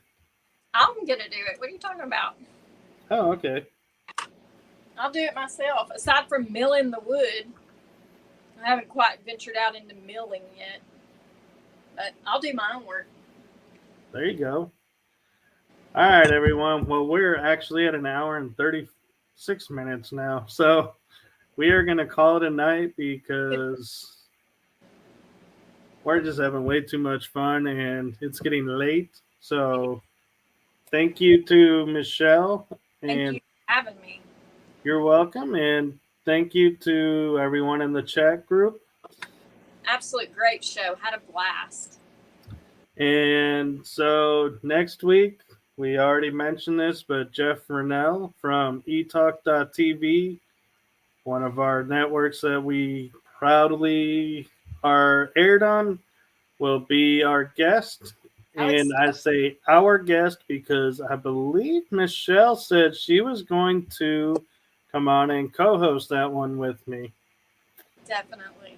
I'm going to do it. What are you talking about? Oh, okay. I'll do it myself. Aside from milling the wood, I haven't quite ventured out into milling yet. But I'll do my own work. There you go. All right, everyone. Well, we're actually at 1 hour and 36 minutes now. So we are going to call it a night because we're just having way too much fun and it's getting late. So thank you to Michelle. Thank you for having me. You're welcome. And thank you to everyone in the chat group. Absolute great show. Had a blast. And so next week, we already mentioned this, but Jeff Rennell from eTalk.tv, one of our networks that we proudly are aired on, will be our guest. And I say our guest because I believe Michelle said she was going to come on and co-host that one with me. Definitely.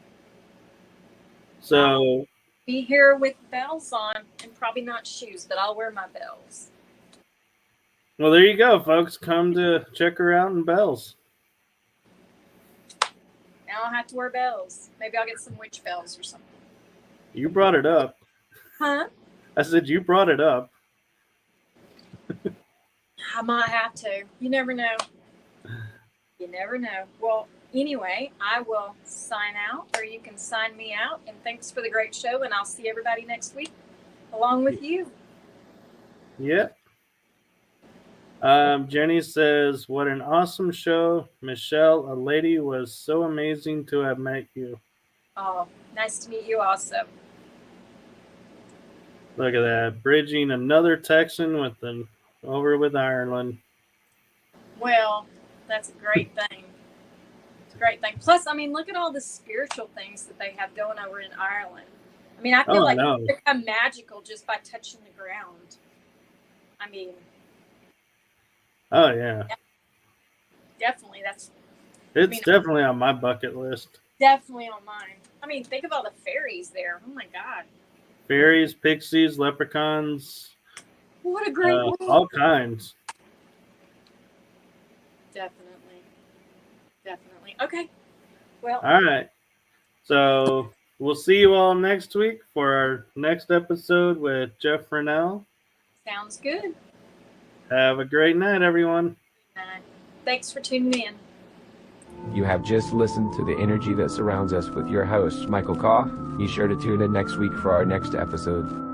So be here with bells on and probably not shoes, but I'll wear my bells. Well, there you go, folks. Come to check her out in bells. Now I'll have to wear bells. Maybe I'll get some witch bells or something. You brought it up. Huh? I said, you brought it up. I might have to. You never know. You never know. Well, anyway, I will sign out, or you can sign me out. And thanks for the great show, and I'll see everybody next week along with you. Yep. Jenny says, what an awesome show. Michelle, a lady, was so amazing to have met you. Oh, nice to meet you also. Look at that. Bridging another Texan over with Ireland. Well, that's a great thing. It's a great thing. Plus, I mean, look at all the spiritual things that they have going over in Ireland. I mean, I feel like it's become magical just by touching the ground. I mean, oh yeah, definitely. It's definitely on my bucket list. Definitely on mine. I mean, think of all the fairies there. Oh my God. Fairies, pixies, leprechauns. What a great world. All kinds. Definitely. Okay. Well. All right. So we'll see you all next week for our next episode with Jeff Fresnel. Sounds good. Have a great night, everyone. Thanks for tuning in. You have just listened to the energy that surrounds us with your host, Michael Koff. Be sure to tune in next week for our next episode.